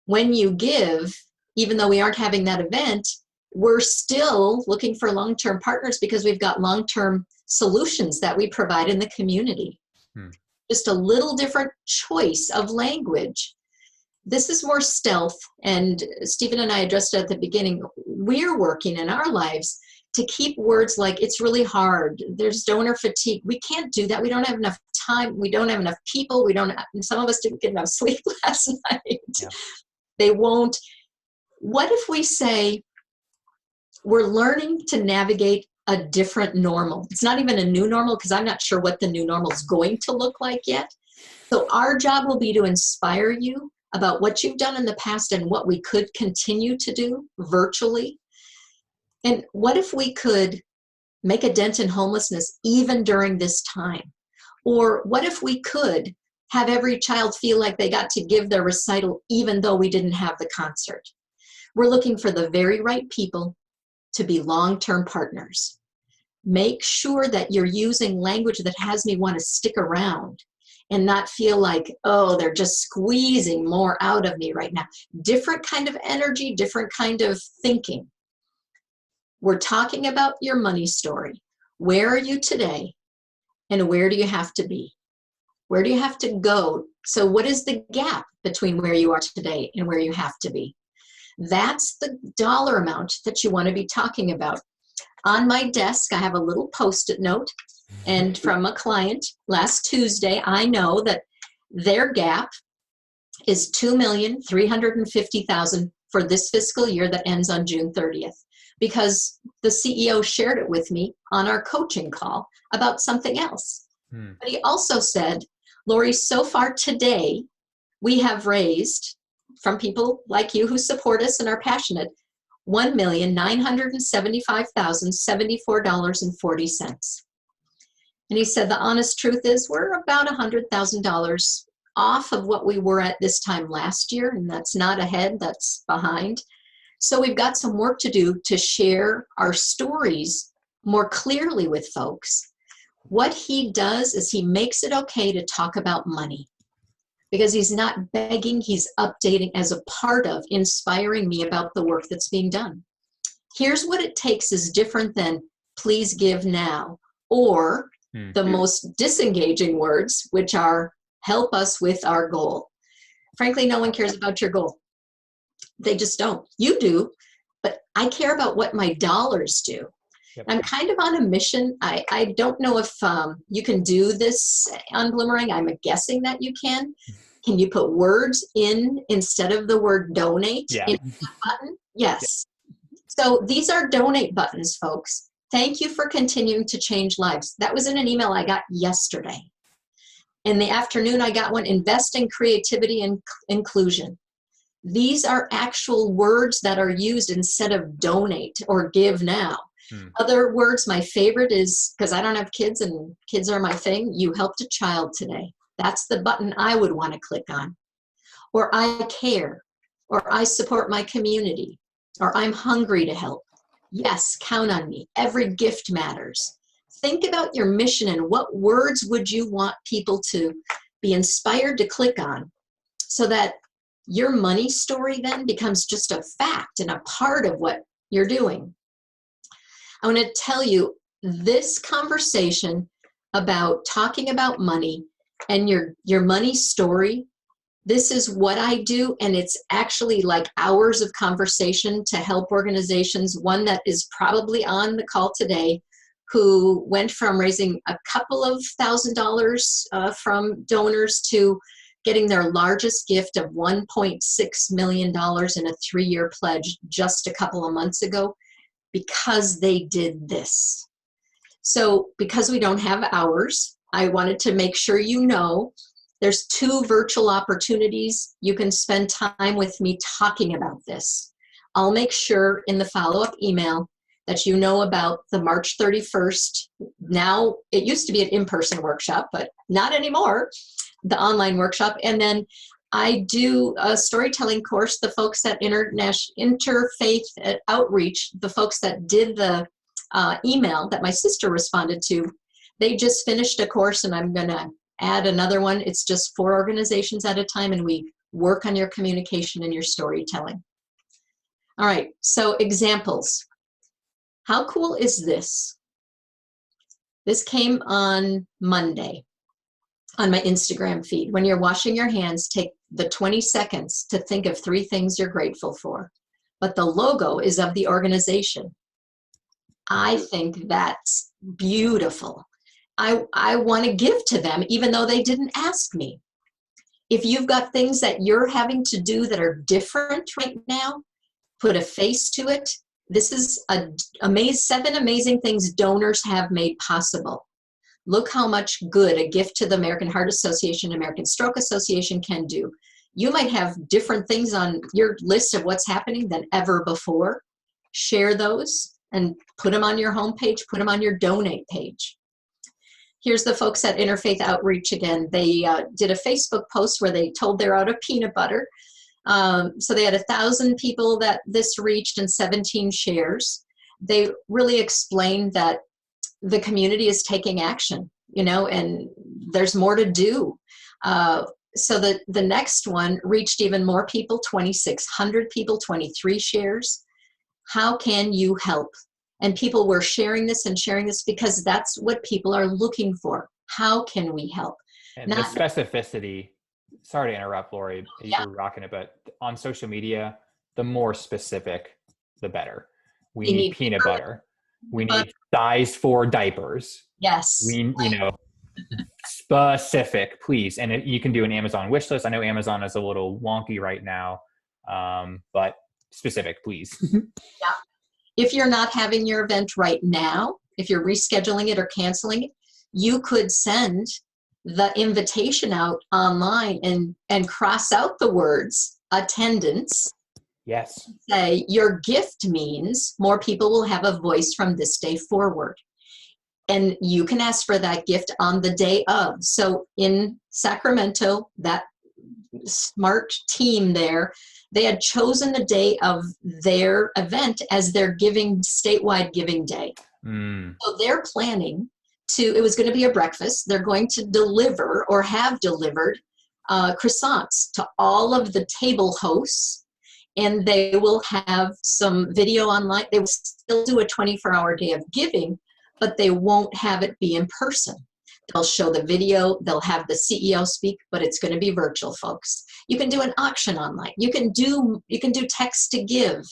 when you give, even though we aren't having that event, we're still looking for long-term partners because we've got long-term solutions that we provide in the community. Just a little different choice of language. This is more stealth, and Stephen and I addressed it at the beginning. We're working in our lives to keep words like, it's really hard, there's donor fatigue. We can't do that. We don't have enough time. We don't have enough people. Some of us didn't get enough sleep last night. Yeah. They won't. What if we say, we're learning to navigate a different normal? It's not even a new normal, because I'm not sure what the new normal is going to look like yet. So our job will be to inspire you about what you've done in the past and what we could continue to do virtually. And what if we could make a dent in homelessness even during this time? Or what if we could have every child feel like they got to give their recital even though we didn't have the concert? We're looking for the very right people to be long-term partners. Make sure that you're using language that has me want to stick around and not feel like, oh, they're just squeezing more out of me right now. Different kind of energy, different kind of thinking. We're talking about your money story. Where are you today? And where do you have to be? Where do you have to go? So what is the gap between where you are today and where you have to be? That's the dollar amount that you want to be talking about. On my desk, I have a little Post-it note, and from a client last Tuesday, I know that their gap is $2,350,000 for this fiscal year that ends on June 30th, because the CEO shared it with me on our coaching call about something else. But he also said, Lori, so far today, we have raised, from people like you who support us and are passionate, $1,975,074.40. And he said, the honest truth is we're about $100,000 off of what we were at this time last year, and that's not ahead, that's behind. So we've got some work to do to share our stories more clearly with folks. What he does is he makes it okay to talk about money, because he's not begging, he's updating as a part of inspiring me about the work that's being done. Here's what it takes is different than please give now, or the most disengaging words, which are help us with our goal. Frankly, no one cares about your goal. They just don't. You do, but I care about what my dollars do. Yep. I'm kind of on a mission. I don't know if you can do this on Bloomerang. I'm guessing that you can. Can you put words in instead of the word donate in that button? Yes. Yeah. So these are donate buttons, folks. Thank you for continuing to change lives. That was in an email I got yesterday. In the afternoon, I got one, invest in creativity and inclusion. These are actual words that are used instead of donate or give now. Other words, my favorite is, because I don't have kids and kids are my thing, you helped a child today. That's the button I would want to click on. Or I care, or I support my community, or I'm hungry to help. Yes, count on me. Every gift matters. Think about your mission and what words would you want people to be inspired to click on, so that your money story then becomes just a fact and a part of what you're doing. I want to tell you, this conversation about talking about money and your money story, this is what I do, and it's actually like hours of conversation to help organizations. One that is probably on the call today, who went from raising a couple of $1,000 from donors to getting their largest gift of $1.6 million in a 3-year pledge just a couple of months ago. because they did this. So because we don't have hours, I wanted to make sure you know there's 2 virtual opportunities. You can spend time with me talking about this. I'll make sure in the follow-up email that you know about the March 31st. Now, it used to be an in-person workshop, but not anymore, the online workshop. And then I do a storytelling course. The folks at Interfaith Outreach, the folks that did the email that my sister responded to, they just finished a course, and I'm going to add another one. It's just 4 organizations at a time, and we work on your communication and your storytelling. All right, so examples. How cool is this? This came on Monday on my Instagram feed. When you're washing your hands, take the 20 seconds to think of 3 things you're grateful for. But the logo is of the organization. I think that's beautiful. I want to give to them even though they didn't ask me. If you've got things that you're having to do that are different right now, put a face to it. This is 7 amazing things donors have made possible. Look how much good a gift to the American Heart Association, American Stroke Association can do. You might have different things on your list of what's happening than ever before. Share those and put them on your homepage, put them on your donate page. Here's the folks at Interfaith Outreach again. They did a Facebook post where they told they're out of peanut butter. So they had 1,000 people that this reached and 17 shares. They really explained that the community is taking action, and there's more to do. So the next one reached even more people, 2,600 people, 23 shares. How can you help? And people were sharing this because that's what people are looking for. How can we help? And the specificity, sorry to interrupt, Lori, you're rocking it, but on social media, the more specific, the better. We need peanut butter. We need size 4 diapers. Yes. Specific, please. And you can do an Amazon wish list. I know Amazon is a little wonky right now, but specific, please. Yeah. If you're not having your event right now, if you're rescheduling it or canceling it, you could send the invitation out online and cross out the words attendance. Yes. Say your gift means more people will have a voice from this day forward. And you can ask for that gift on the day of. So in Sacramento, that smart team there, they had chosen the day of their event as their statewide giving day. So they're planning it was going to be a breakfast. They're going to deliver or have delivered croissants to all of the table hosts, and they will have some video online. They will still do a 24-hour day of giving, but they won't have it be in person. They'll show the video, they'll have the CEO speak, but it's going to be virtual, folks. You can do an auction online. You can do text to give.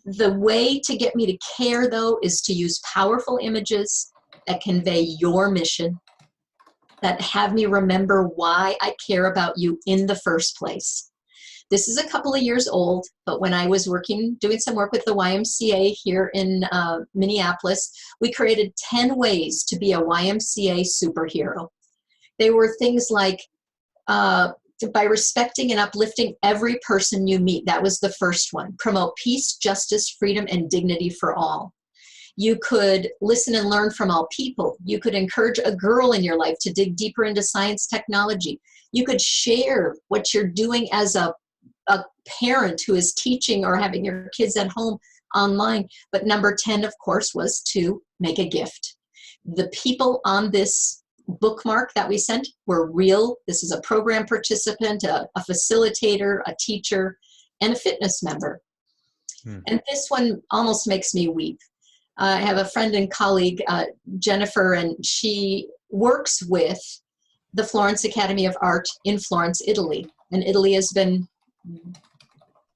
The way to get me to care, though, is to use powerful images that convey your mission, that have me remember why I care about you in the first place. This is a couple of years old, but when I was doing some work with the YMCA here in Minneapolis, we created 10 ways to be a YMCA superhero. They were things like, by respecting and uplifting every person you meet. That was the first one. Promote peace, justice, freedom, and dignity for all. You could listen and learn from all people. You could encourage a girl in your life to dig deeper into science technology. You could share what you're doing as a parent who is teaching or having your kids at home online. But number 10, of course, was to make a gift. The people on this bookmark that we sent were real. This is a program participant, a facilitator, a teacher, and a fitness member. And this one almost makes me weep. I have a friend and colleague, Jennifer, and she works with the Florence Academy of Art in Florence, Italy. And Italy has been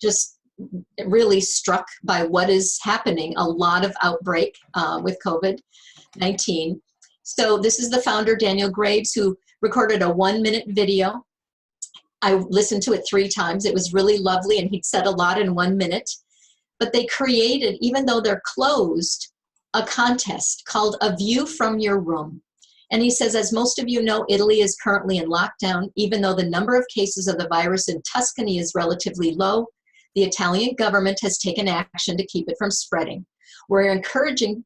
just really struck by what is happening, a lot of outbreak with COVID-19. So this is the founder, Daniel Graves, who recorded a 1-minute video. I listened to it 3 times. It was really lovely, and he'd said a lot in 1 minute. but they created, even though they're closed, a contest called A View from Your Room. And he says, as most of you know, Italy is currently in lockdown. Even though the number of cases of the virus in Tuscany is relatively low, the Italian government has taken action to keep it from spreading. We're encouraged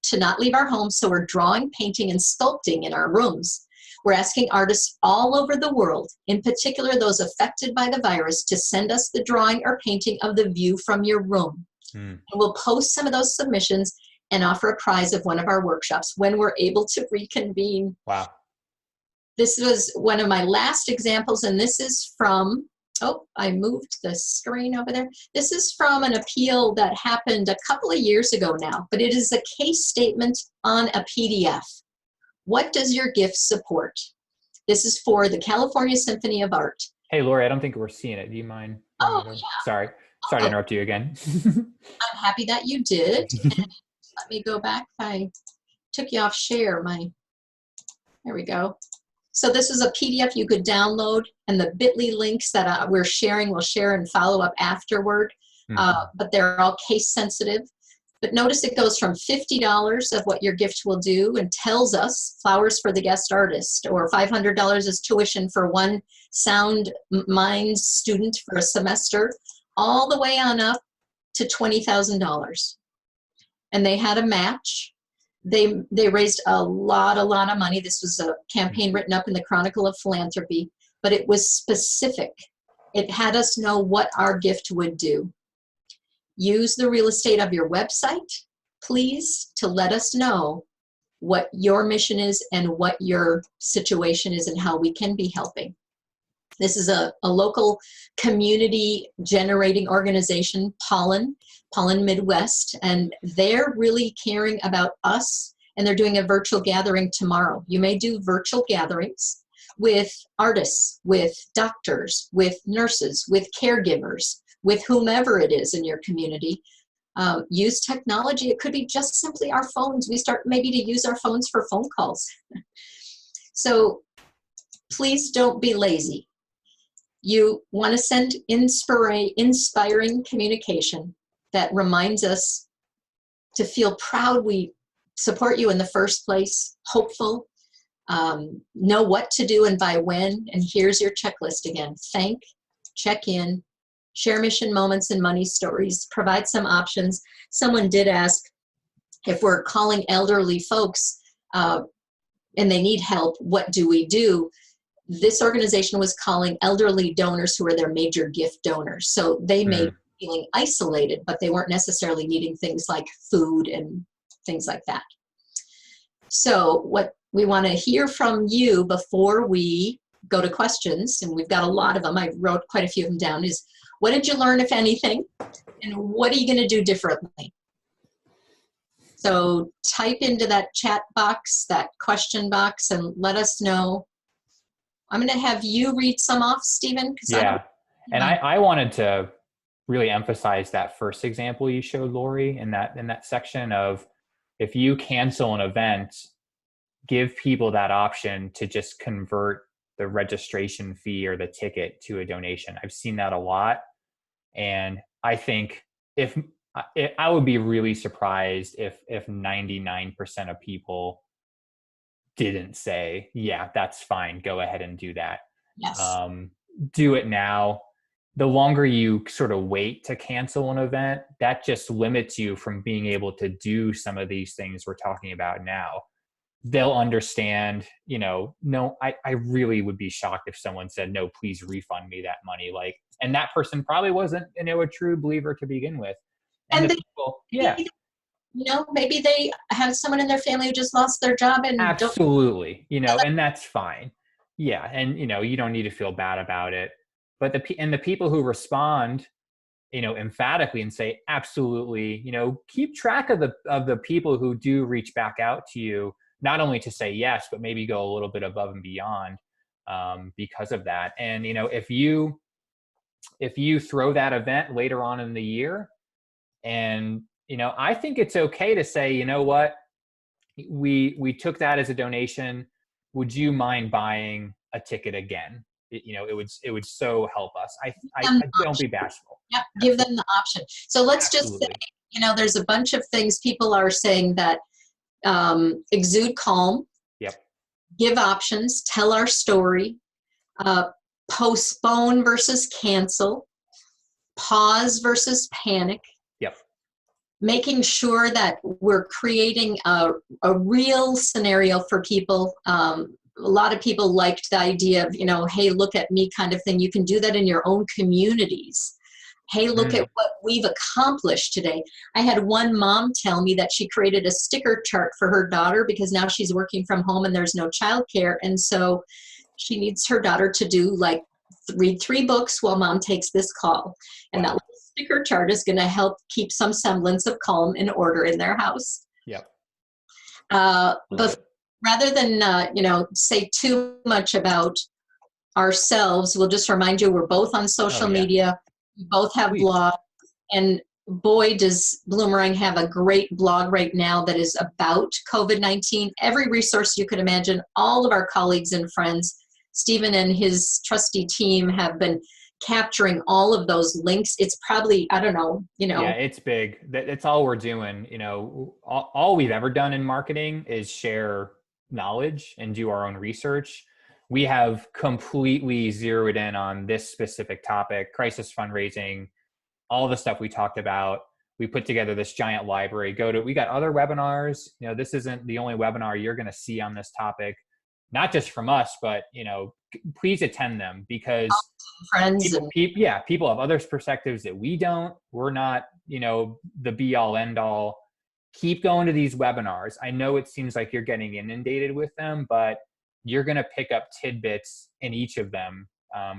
to not leave our homes, so we're drawing, painting, and sculpting in our rooms. We're asking artists all over the world, in particular those affected by the virus, to send us the drawing or painting of the view from your room. And we'll post some of those submissions and offer a prize of one of our workshops when we're able to reconvene. Wow. This was one of my last examples, and this is from, oh, I moved the screen over there. This is from an appeal that happened a couple of years ago now, but it is a case statement on a PDF. What does your gift support? This is for the California Symphony of Art. Hey, Lori, I don't think we're seeing it. Do you mind? Oh, yeah. Sorry to interrupt you again. I'm happy that you did. Let me go back. I took you off share. There we go. So this is a PDF you could download, and the bit.ly links that we're sharing, we'll share and follow up afterward. But they're all case sensitive. But notice it goes from $50 of what your gift will do and tells us flowers for the guest artist, or $500 is tuition for one sound mind student for a semester, all the way on up to $20,000. And they had a match. They raised a lot of money. This was a campaign written up in the Chronicle of Philanthropy, but it was specific. It had us know what our gift would do. Use the real estate of your website, please, to let us know what your mission is and what your situation is and how we can be helping. This is a local community generating organization, Pollen Midwest, and they're really caring about us, and they're doing a virtual gathering tomorrow. You may do virtual gatherings with artists, with doctors, with nurses, with caregivers, with whomever it is in your community. Use technology. It could be just simply our phones. We start maybe to use our phones for phone calls. So please don't be lazy. You want to send inspiring communication that reminds us to feel proud we support you in the first place, hopeful, know what to do and by when. And here's your checklist again. Thank, check in, share mission moments and money stories, provide some options. Someone did ask if we're calling elderly folks and they need help, what do we do? This organization was calling elderly donors who are their major gift donors. So they may be feeling isolated, but they weren't necessarily needing things like food and things like that. So what we want to hear from you before we go to questions, and we've got a lot of them, I wrote quite a few of them down, is what did you learn, if anything? And what are you going to do differently? So type into that chat box, that question box, and let us know. I'm going to have you read some off, Stephen. Yeah. And I wanted to really emphasize that first example you showed, Lori, in that section of, if you cancel an event, give people that option to just convert the registration fee or the ticket to a donation. I've seen that a lot. And I think I would be really surprised if 99% of people didn't say, yeah, that's fine, go ahead and do that. Yes. Do it now. The longer you sort of wait to cancel an event, that just limits you from being able to do some of these things we're talking about now. They'll understand, no, I really would be shocked if someone said, no, please refund me that money. And that person probably wasn't, a true believer to begin with. And the people, yeah. Maybe they have someone in their family who just lost their job and absolutely, and that's fine. Yeah. And, you don't need to feel bad about it. But the people who respond, emphatically and say, absolutely, keep track of the people who do reach back out to you, not only to say yes, but maybe go a little bit above and beyond because of that. And, if you throw that event later on in the year, and, I think it's okay to say, you know what, we took that as a donation. Would you mind buying a ticket again? It would so help us. I don't be bashful. Yeah, give them the option. So let's just say, there's a bunch of things people are saying that exude calm, Yep. give options, tell our story, postpone versus cancel, pause versus panic. Yep. Making sure that we're creating a real scenario for people. A lot of people liked the idea of, hey, look at me kind of thing. You can do that in your own communities. Hey, look at what we've accomplished today. I had one mom tell me that she created a sticker chart for her daughter because now she's working from home and there's no childcare. And so she needs her daughter to do read 3 books while mom takes this call. And that little sticker chart is going to help keep some semblance of calm and order in their house. Yep. But rather than, say too much about ourselves, we'll just remind you we're both on social media. We both have blogs. And boy, does Bloomerang have a great blog right now that is about COVID-19. Every resource you could imagine, all of our colleagues and friends, Stephen and his trusty team have been capturing all of those links. It's probably, I don't know, Yeah, it's big. That's all we're doing. All we've ever done in marketing is share knowledge and do our own research. We have completely zeroed in on this specific topic, crisis fundraising, all the stuff we talked about. We put together this giant library. We got other webinars. This isn't the only webinar you're going to see on this topic, not just from us, but, please attend them because people have other perspectives that we don't. We're not, the be all end all. Keep going to these webinars. I know it seems like you're getting inundated with them, but you're going to pick up tidbits in each of them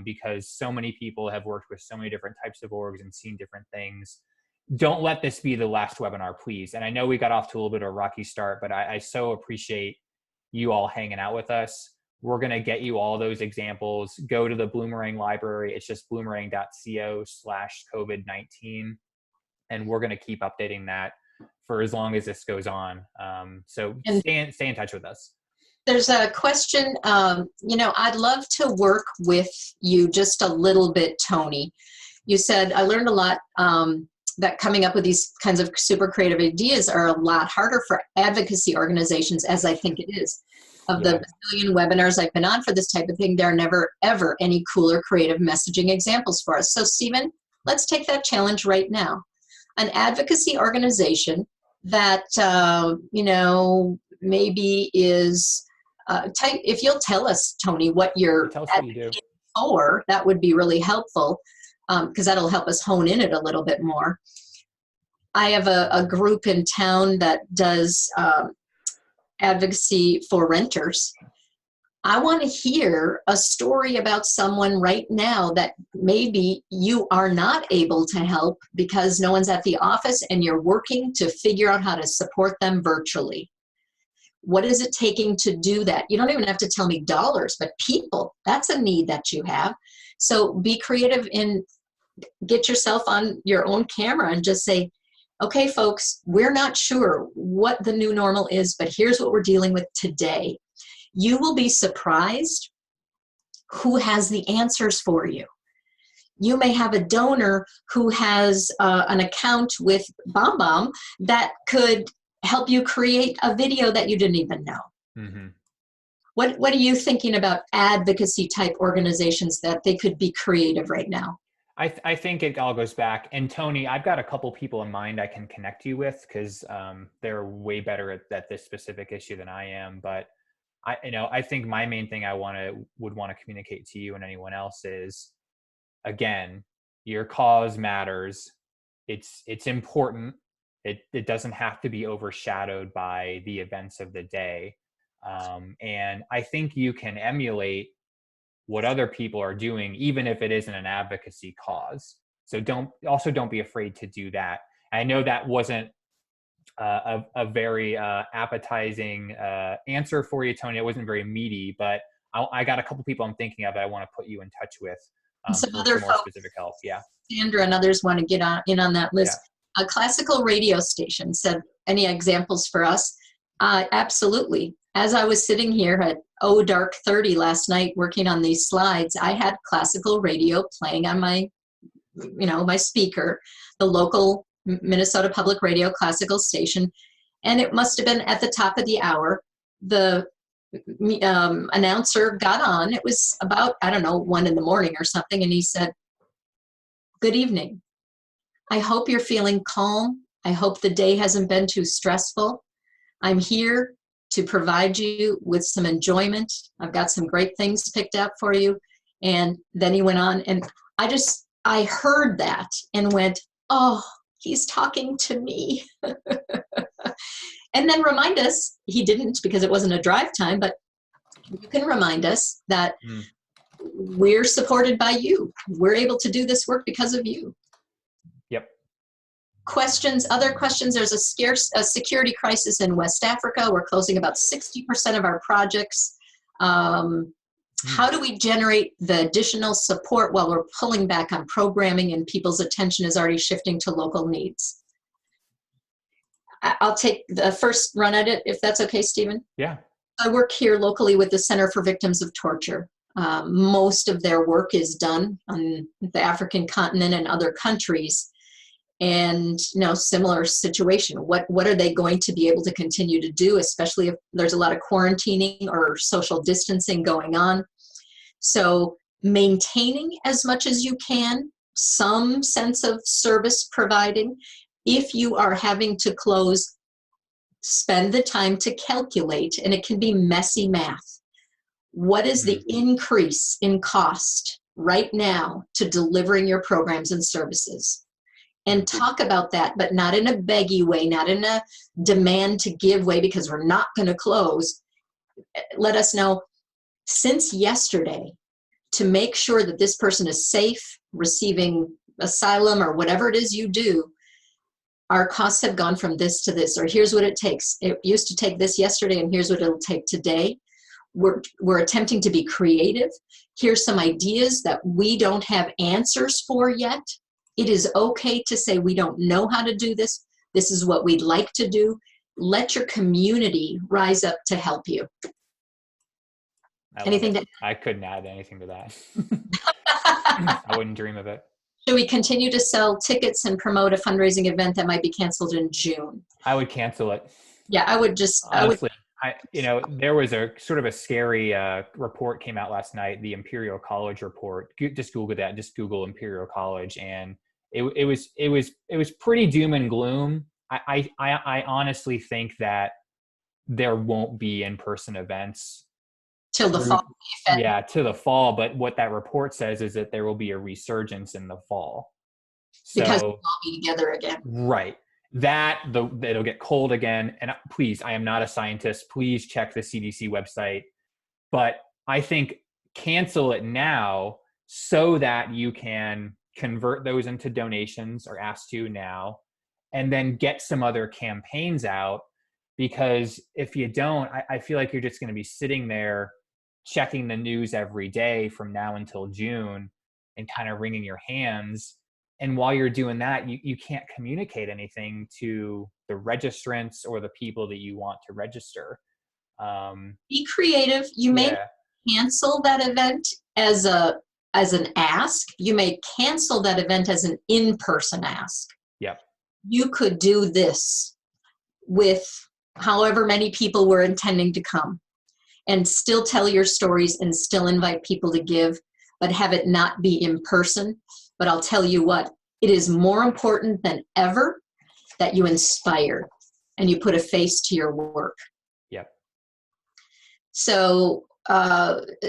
because so many people have worked with so many different types of orgs and seen different things. Don't let this be the last webinar, please. And I know we got off to a little bit of a rocky start, but I so appreciate you all hanging out with us. We're going to get you all those examples. Go to the Bloomerang library. It's just bloomerang.co/COVID-19. And we're going to keep updating that for as long as this goes on. So stay in touch with us. There's a question, I'd love to work with you just a little bit, Tony. You said, I learned a lot that coming up with these kinds of super creative ideas are a lot harder for advocacy organizations, as I think it is. Of the bazillion webinars I've been on for this type of thing, there are never, ever any cooler creative messaging examples for us. So, Stephen, let's take that challenge right now. An advocacy organization that, maybe is, if you'll tell us, Tony, what you're advocating for, that would be really helpful because that'll help us hone in it a little bit more. I have a group in town that does advocacy for renters. I want to hear a story about someone right now that maybe you are not able to help because no one's at the office and you're working to figure out how to support them virtually. What is it taking to do that? You don't even have to tell me dollars, but people, that's a need that you have. So be creative and get yourself on your own camera and just say, okay, folks, we're not sure what the new normal is, but here's what we're dealing with today. You will be surprised who has the answers for you. You may have a donor who has an account with BombBomb that could help you create a video that you didn't even know. Mm-hmm. What are you thinking about advocacy type organizations that they could be creative right now? I think it all goes back. And Tony, I've got a couple people in mind I can connect you with because they're way better at this specific issue than I am. But I think my main thing I would want to communicate to you and anyone else is, again, your cause matters. It's important. It doesn't have to be overshadowed by the events of the day. And I think you can emulate what other people are doing, even if it isn't an advocacy cause. So don't be afraid to do that. I know that wasn't a very appetizing answer for you, Tony. It wasn't very meaty, but I got a couple people I'm thinking of that I want to put you in touch with some for other some more specific help. Yeah. Sandra and others want to get in on that list. Yeah. A classical radio station said, any examples for us? Absolutely. As I was sitting here at dark 30 last night working on these slides, I had classical radio playing on my my speaker, the local Minnesota Public Radio classical station, and it must have been at the top of the hour. The announcer got on. It was about, 1 in the morning or something, and he said, "Good evening. I hope you're feeling calm. I hope the day hasn't been too stressful. I'm here to provide you with some enjoyment. I've got some great things picked out for you." And then he went on, and I heard that and went, "Oh, he's talking to me." And then remind us, he didn't because it wasn't a drive time, but you can remind us that we're supported by you. We're able to do this work because of you. Yep. Other questions. There's a security crisis in West Africa. We're closing about 60% of our projects. How do we generate the additional support while we're pulling back on programming and people's attention is already shifting to local needs? I'll take the first run at it, if that's okay, Stephen. Yeah. I work here locally with the Center for Victims of Torture. Most of their work is done on the African continent and other countries. And, similar situation. What are they going to be able to continue to do, especially if there's a lot of quarantining or social distancing going on? So maintaining as much as you can, some sense of service providing. If you are having to close, spend the time to calculate, and it can be messy math. What is the increase in cost right now to delivering your programs and services? And talk about that, but not in a beggy way, not in a demand to give way because we're not going to close. Let us know since yesterday to make sure that this person is safe, receiving asylum or whatever it is you do. Our costs have gone from this to this, or here's what it takes. It used to take this yesterday, and here's what it'll take today. We're attempting to be creative. Here's some ideas that we don't have answers for yet. It is okay to say we don't know how to do this. This is what we'd like to do. Let your community rise up to help you. Anything to? I couldn't add anything to that. I wouldn't dream of it. Should we continue to sell tickets and promote a fundraising event that might be canceled in June? I would cancel it. Yeah, I would just. Honestly, there was a sort of a scary report came out last night, the Imperial College report. Just Google that. Just Google Imperial College, and it was pretty doom and gloom. I honestly think that there won't be in-person events till the fall. Yeah, to the fall. But what that report says is that there will be a resurgence in the fall. Because we'll all be together again. Right. It'll get cold again. And please, I am not a scientist. Please check the CDC website. But I think cancel it now so that you can convert those into donations or ask to now, and then get some other campaigns out. Because if you don't, I feel like you're just going to be sitting there checking the news every day from now until June and kind of wringing your hands. And while you're doing that, you can't communicate anything to the registrants or the people that you want to register. Be creative. You may cancel that event as an ask. You may cancel that event as an in-person ask. Yep. You could do this with however many people were intending to come and still tell your stories and still invite people to give, but have it not be in person. But I'll tell you what, it is more important than ever that you inspire and you put a face to your work. Yep. So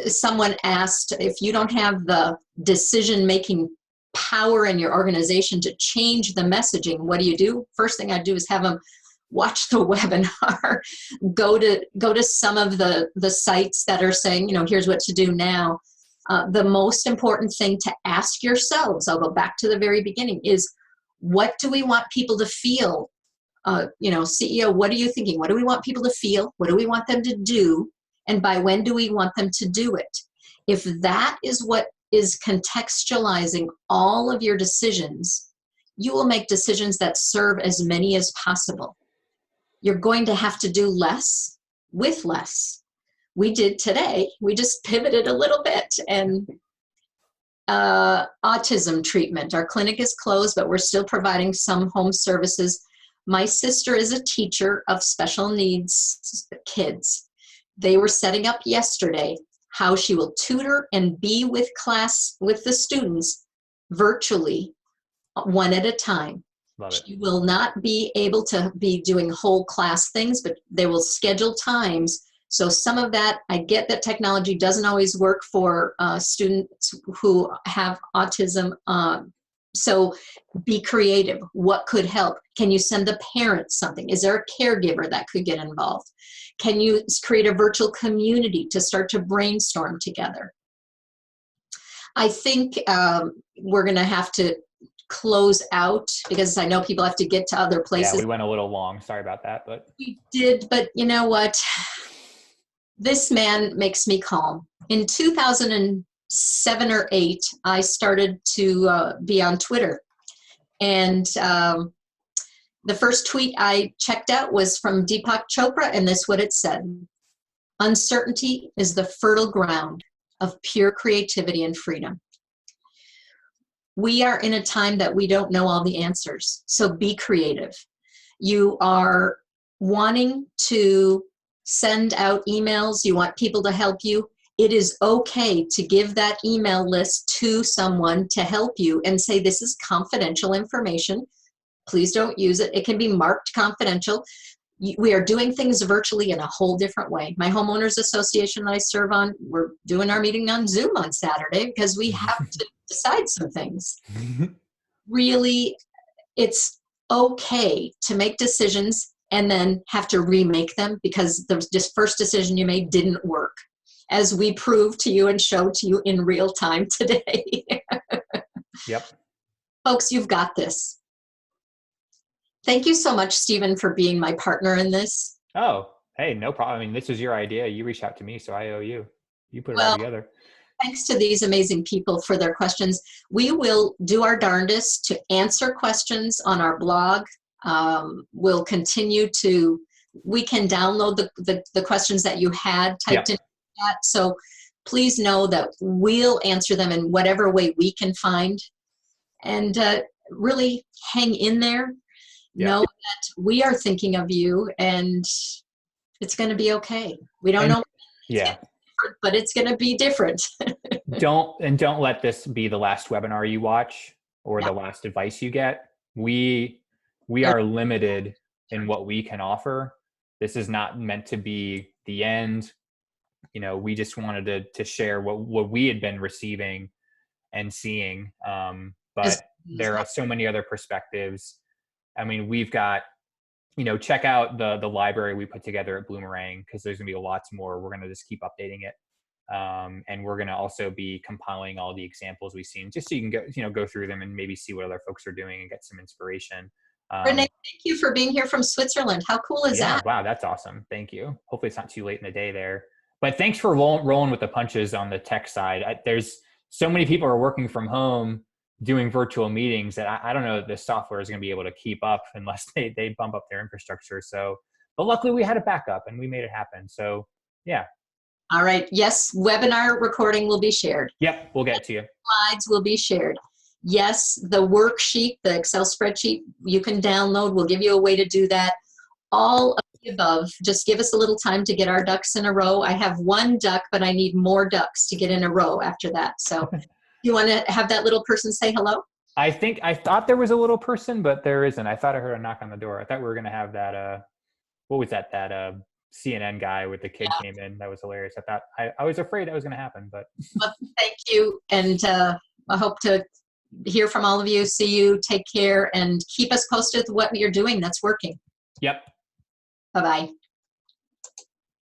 someone asked, if you don't have the decision-making power in your organization to change the messaging, what do? First thing I do is have them watch the webinar, go to some of the sites that are saying, here's what to do now. The most important thing to ask yourselves, I'll go back to the very beginning, is what do we want people to feel? CEO, what are you thinking? What do we want people to feel? What do we want them to do? And by when do we want them to do it? If that is what is contextualizing all of your decisions, you will make decisions that serve as many as possible. You're going to have to do less with less. We did today. We just pivoted a little bit, and autism treatment. Our clinic is closed, but we're still providing some home services. My sister is a teacher of special needs kids. They were setting up yesterday how she will tutor and be with class with the students virtually, one at a time. Love it. She will not be able to be doing whole class things, but they will schedule times. So some of that, I get that technology doesn't always work for students who have autism. So be creative. What could help? Can you send the parents something? Is there a caregiver that could get involved? Can you create a virtual community to start to brainstorm together? I think we're going to have to close out because I know people have to get to other places. Yeah, we went a little long. Sorry about that, but we did. But you know what? This man makes me calm. In 2007 or 8, I started to be on Twitter, and the first tweet I checked out was from Deepak Chopra, and this is what it said: "Uncertainty is the fertile ground of pure creativity and freedom." We are in a time that we don't know all the answers, so be creative. You are wanting to send out emails, you want people to help you. It is okay to give that email list to someone to help you and say, this is confidential information. Please don't use it. It can be marked confidential. We are doing things virtually in a whole different way. My homeowners association that I serve on, we're doing our meeting on Zoom on Saturday because we have to decide some things. Really, it's okay to make decisions and then have to remake them because the first decision you made didn't work, as we proved to you and showed to you in real time today. Yep. Folks, you've got this. Thank you so much, Stephen, for being my partner in this. Oh, hey, no problem. I mean, this was your idea. You reached out to me, so I owe you. You put it all together. Thanks to these amazing people for their questions. We will do our darndest to answer questions on our blog. We'll continue to, we can download the questions that you had typed in chat. So please know that we'll answer them in whatever way we can find. And really hang in there. Know that we are thinking of you and it's going to be okay. We don't know. Yeah. But it's going to be different. Don't let this be the last webinar you watch or the last advice you get. We are limited in what we can offer. This is not meant to be the end. You know, we just wanted to share what we had been receiving and seeing. But there are so many other perspectives. I mean, we've got, check out the library we put together at Bloomerang, because there's going to be lots more. We're going to just keep updating it. And we're going to also be compiling all the examples we've seen, just so you can go through them and maybe see what other folks are doing and get some inspiration. Renee, thank you for being here from Switzerland. How cool is that? Wow, that's awesome. Thank you. Hopefully it's not too late in the day there. But thanks for rolling with the punches on the tech side. There's so many people are working from home doing virtual meetings that I don't know that this software is going to be able to keep up unless they bump up their infrastructure. So, but luckily we had a backup and we made it happen. So yeah. All right. Yes. Webinar recording will be shared. Yep. We'll get to you. Slides will be shared. Yes. The worksheet, the Excel spreadsheet, you can download. We'll give you a way to do that. All of the above. Just give us a little time to get our ducks in a row. I have one duck, but I need more ducks to get in a row after that. So you want to have that little person say hello? I thought there was a little person, but there isn't. I thought I heard a knock on the door. I thought we were going to have that, what was that? That CNN guy with the kid came in. That was hilarious. I was afraid that was going to happen, but. Well, thank you. And I hope to hear from all of you. See you. Take care and keep us posted what you're doing that's working. Yep. Bye-bye.